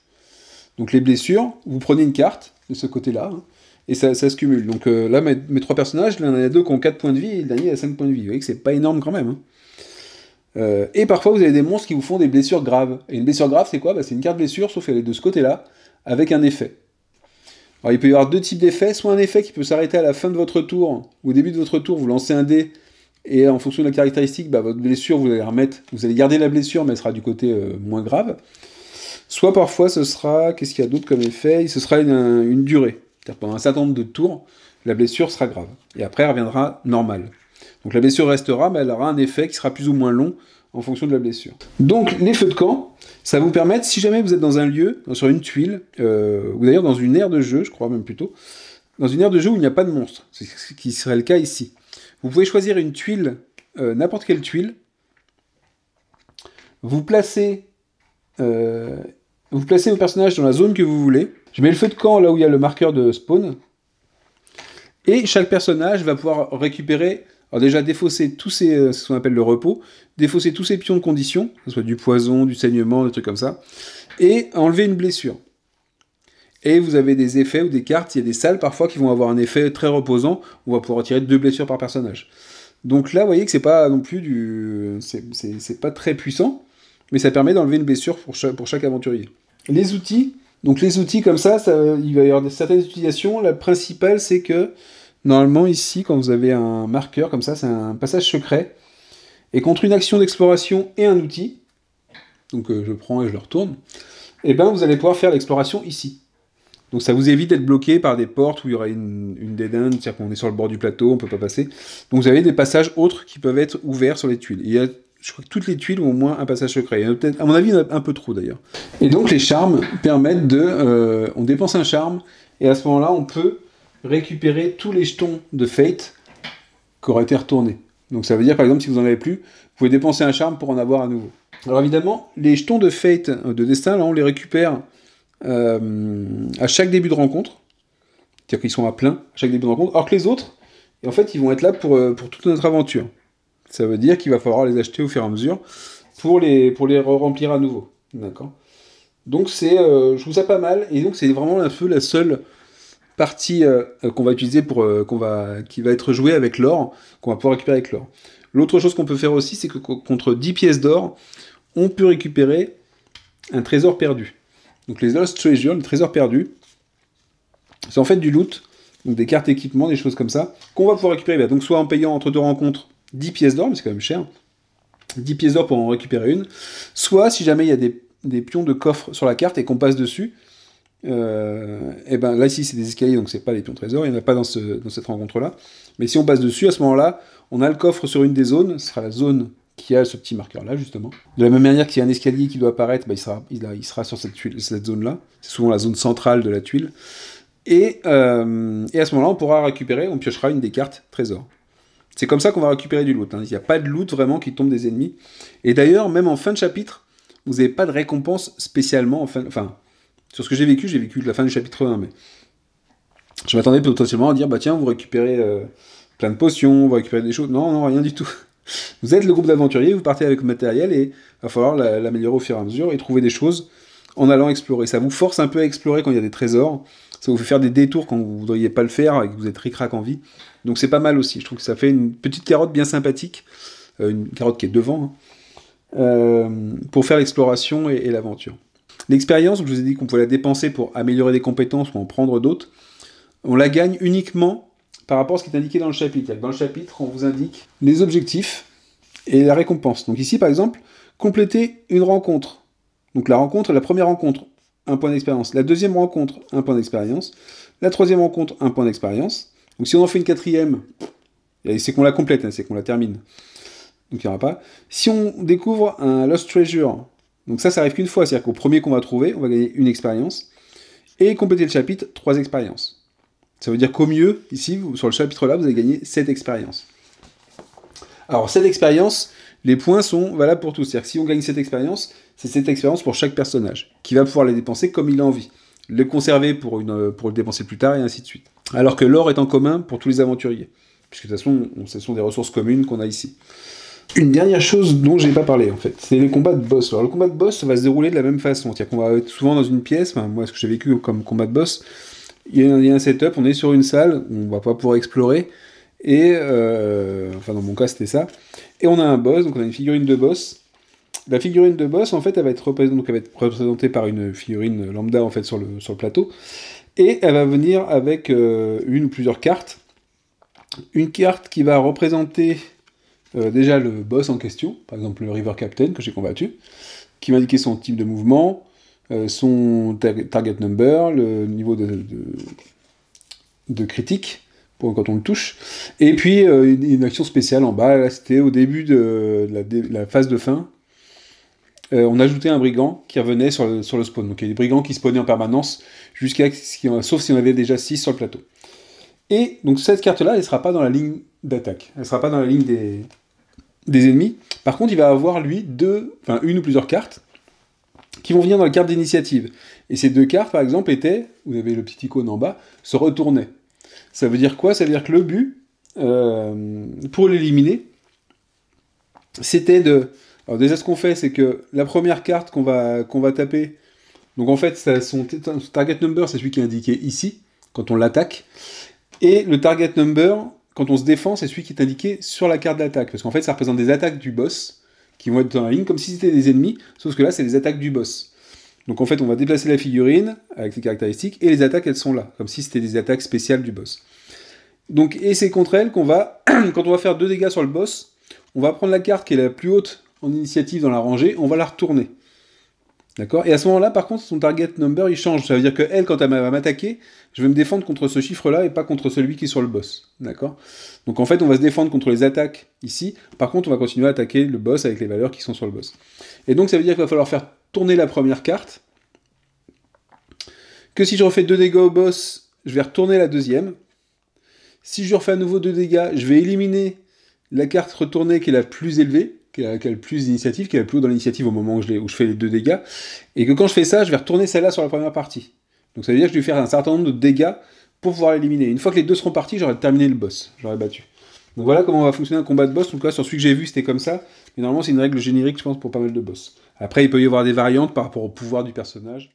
Donc les blessures, vous prenez une carte de ce côté-là, hein, et ça se cumule. Donc là, mes 3 personnages, il y en a 2 qui ont 4 points de vie, et le dernier a 5 points de vie. Vous voyez que c'est pas énorme quand même. Hein. Et parfois, vous avez des monstres qui vous font des blessures graves. Et une blessure grave, c'est quoi? Bah, c'est une carte blessure, sauf qu'elle est de ce côté-là, avec un effet. Alors il peut y avoir 2 types d'effets, soit un effet qui peut s'arrêter à la fin de votre tour, ou au début de votre tour, vous lancez un dé, et en fonction de la caractéristique, bah, votre blessure, vous allez garder la blessure, mais elle sera du côté moins grave. Soit parfois ce sera, qu'est-ce qu'il y a d'autre comme effet? Ce sera une durée. C'est-à-dire pendant un certain nombre de tours, la blessure sera grave. Et après, elle reviendra normale. Donc la blessure restera, mais elle aura un effet qui sera plus ou moins long en fonction de la blessure. Donc les feux de camp, ça va vous permettre, si jamais vous êtes dans un lieu, sur une tuile, ou d'ailleurs dans une aire de jeu, je crois même plutôt, dans une aire de jeu où il n'y a pas de monstre, c'est ce qui serait le cas ici. Vous pouvez choisir une tuile, n'importe quelle tuile, vous placez vos personnages dans la zone que vous voulez. Je mets le feu de camp là où il y a le marqueur de spawn. Et chaque personnage va pouvoir récupérer, alors déjà défausser tous ces, ce qu'on appelle le repos, défausser tous ces pions de condition, que ce soit du poison, du saignement, des trucs comme ça, et enlever une blessure. Et vous avez des effets ou des cartes, il y a des salles parfois qui vont avoir un effet très reposant, où on va pouvoir retirer 2 blessures par personnage. Donc là, vous voyez que c'est pas non plus c'est pas très puissant, mais ça permet d'enlever une blessure pour chaque aventurier. Les outils, donc les outils comme ça, il va y avoir certaines utilisations. La principale, c'est que, normalement ici, quand vous avez un marqueur comme ça, c'est un passage secret, et contre une action d'exploration et un outil, donc je prends et je le retourne, et ben vous allez pouvoir faire l'exploration ici. Donc ça vous évite d'être bloqué par des portes où il y aura une dead end, c'est-à-dire qu'on est sur le bord du plateau, on peut pas passer. Donc vous avez des passages autres qui peuvent être ouverts sur les tuiles. Il y a, je crois que toutes les tuiles ont au moins un passage secret. Il y en a peut-être, à mon avis, il y en a un peu trop d'ailleurs. Et donc les charmes permettent de... on dépense un charme, et à ce moment-là, on peut récupérer tous les jetons de Fate qui auraient été retournés. Donc ça veut dire, par exemple, si vous en avez plus, vous pouvez dépenser un charme pour en avoir à nouveau. Alors évidemment, les jetons de Fate, de destin, là, on les récupère à chaque début de rencontre. C'est-à-dire qu'ils sont à plein à chaque début de rencontre. Alors que les autres, et en fait, ils vont être là pour toute notre aventure. Ça veut dire qu'il va falloir les acheter au fur et à mesure pour les remplir à nouveau. D'accord? Donc je trouve ça pas mal, et donc c'est vraiment un peu la seule partie qu'on va utiliser qui va être jouée avec l'or, qu'on va pouvoir récupérer avec l'or. L'autre chose qu'on peut faire aussi, c'est que contre 10 pièces d'or, on peut récupérer un trésor perdu. Donc les Lost Treasure, le trésor perdu, c'est en fait du loot, donc des cartes équipement, des choses comme ça, qu'on va pouvoir récupérer, donc soit en payant entre 2 rencontres 10 pièces d'or, mais c'est quand même cher, 10 pièces d'or pour en récupérer une, soit si jamais il y a des pions de coffre sur la carte et qu'on passe dessus, et ben là ici c'est des escaliers, donc c'est pas les pions trésors, il n'y en a pas dans cette rencontre-là, mais si on passe dessus, à ce moment-là, on a le coffre sur une des zones, ce sera la zone qui a ce petit marqueur-là, justement. De la même manière qu'il y a un escalier qui doit apparaître, bah, il sera sur cette zone-là. C'est souvent la zone centrale de la tuile. Et à ce moment-là, on pourra récupérer, on piochera une des cartes trésor. C'est comme ça qu'on va récupérer du loot. Hein. Il n'y a pas de loot vraiment qui tombe des ennemis. Et d'ailleurs, même en fin de chapitre, vous n'avez pas de récompense spécialement. Enfin, Sur ce que j'ai vécu la fin du chapitre 1, mais je m'attendais potentiellement à dire, bah tiens, vous récupérez plein de potions, vous récupérez des choses. Non, non, rien du tout. Vous êtes le groupe d'aventuriers, vous partez avec le matériel et il va falloir l'améliorer au fur et à mesure et trouver des choses en allant explorer. Ça vous force un peu à explorer quand il y a des trésors, ça vous fait faire des détours quand vous ne voudriez pas le faire et que vous êtes ric-rac en vie. Donc c'est pas mal aussi, je trouve que ça fait une petite carotte bien sympathique, une carotte qui est devant, pour faire l'exploration et l'aventure. L'expérience, je vous ai dit qu'on pouvait la dépenser pour améliorer des compétences ou en prendre d'autres, on la gagne uniquement par rapport à ce qui est indiqué dans le chapitre. Dans le chapitre, on vous indique les objectifs et la récompense. Donc ici, par exemple, compléter une rencontre. Donc la première rencontre, 1 point d'expérience. La deuxième rencontre, 1 point d'expérience. La troisième rencontre, 1 point d'expérience. Donc si on en fait une quatrième, c'est qu'on la complète, c'est qu'on la termine. Donc il n'y aura pas. Si on découvre un Lost Treasure, donc ça arrive qu'une fois, c'est-à-dire qu'au premier qu'on va trouver, on va gagner une expérience. Et compléter le chapitre, 3 expériences. Ça veut dire qu'au mieux, ici, sur le chapitre-là, vous avez gagné 7 expériences. Alors, 7 expériences, les points sont valables pour tous. C'est-à-dire que si on gagne 7 expériences, c'est 7 expériences pour chaque personnage, qui va pouvoir les dépenser comme il a envie. Le conserver pour le dépenser plus tard, et ainsi de suite. Alors que l'or est en commun pour tous les aventuriers. Puisque de toute façon, ce sont des ressources communes qu'on a ici. Une dernière chose dont j'ai pas parlé, en fait, c'est les combats de boss. Alors, le combat de boss va se dérouler de la même façon. C'est-à-dire qu'on va être souvent dans une pièce, moi, ce que j'ai vécu comme combat de boss, il y a un setup, on est sur une salle, on va pas pouvoir explorer, et enfin dans mon cas c'était ça, et on a un boss, donc on a une figurine de boss. La figurine de boss, en fait, elle va être représentée par une figurine lambda en fait sur le plateau, et elle va venir avec une ou plusieurs cartes. Une carte qui va représenter déjà le boss en question, par exemple le River Captain que j'ai combattu, qui va indiquer son type de mouvement, son target number, le niveau de critique pour quand on le touche, et puis une action spéciale en bas. Là, c'était au début de la phase de fin. On ajoutait un brigand qui revenait sur le spawn. Donc il y a des brigands qui spawnaient en permanence, sauf si on avait déjà 6 sur le plateau. Et donc cette carte-là, elle ne sera pas dans la ligne d'attaque. Elle ne sera pas dans la ligne des ennemis. Par contre, il va avoir, lui, une ou plusieurs cartes qui vont venir dans la carte d'initiative. Et ces 2 cartes, par exemple, étaient, vous avez le petit icône en bas, se retournaient. Ça veut dire quoi? Ça veut dire que le but, pour l'éliminer, c'était de... Alors déjà, ce qu'on fait, c'est que la première carte qu'on va taper, donc en fait, son target number, c'est celui qui est indiqué ici, quand on l'attaque, et le target number, quand on se défend, c'est celui qui est indiqué sur la carte d'attaque, parce qu'en fait, ça représente des attaques du boss, qui vont être dans la ligne, comme si c'était des ennemis, sauf que là, c'est des attaques du boss. Donc en fait, on va déplacer la figurine, avec ses caractéristiques, et les attaques, elles sont là, comme si c'était des attaques spéciales du boss. Donc, et c'est contre elles qu'on va, quand on va faire 2 dégâts sur le boss, on va prendre la carte qui est la plus haute en initiative dans la rangée, on va la retourner. D'accord? Et à ce moment-là, par contre, son target number, il change. Ça veut dire qu'elle, quand elle va m'attaquer, je vais me défendre contre ce chiffre-là et pas contre celui qui est sur le boss. D'accord? Donc en fait, on va se défendre contre les attaques ici. Par contre, on va continuer à attaquer le boss avec les valeurs qui sont sur le boss. Et donc, ça veut dire qu'il va falloir faire tourner la première carte. Que si je refais 2 dégâts au boss, je vais retourner la deuxième. Si je refais à nouveau 2 dégâts, je vais éliminer la carte retournée qui est la plus élevée, qui a le plus d'initiative, qui est la plus haut dans l'initiative au moment où je fais les 2 dégâts, et que quand je fais ça, je vais retourner celle-là sur la première partie. Donc ça veut dire que je vais faire un certain nombre de dégâts pour pouvoir l'éliminer. Une fois que les 2 seront partis, j'aurai terminé le boss, j'aurai battu. Donc voilà comment va fonctionner un combat de boss. Donc là, sur celui que j'ai vu, c'était comme ça, mais normalement c'est une règle générique, je pense, pour pas mal de boss. Après, il peut y avoir des variantes par rapport au pouvoir du personnage.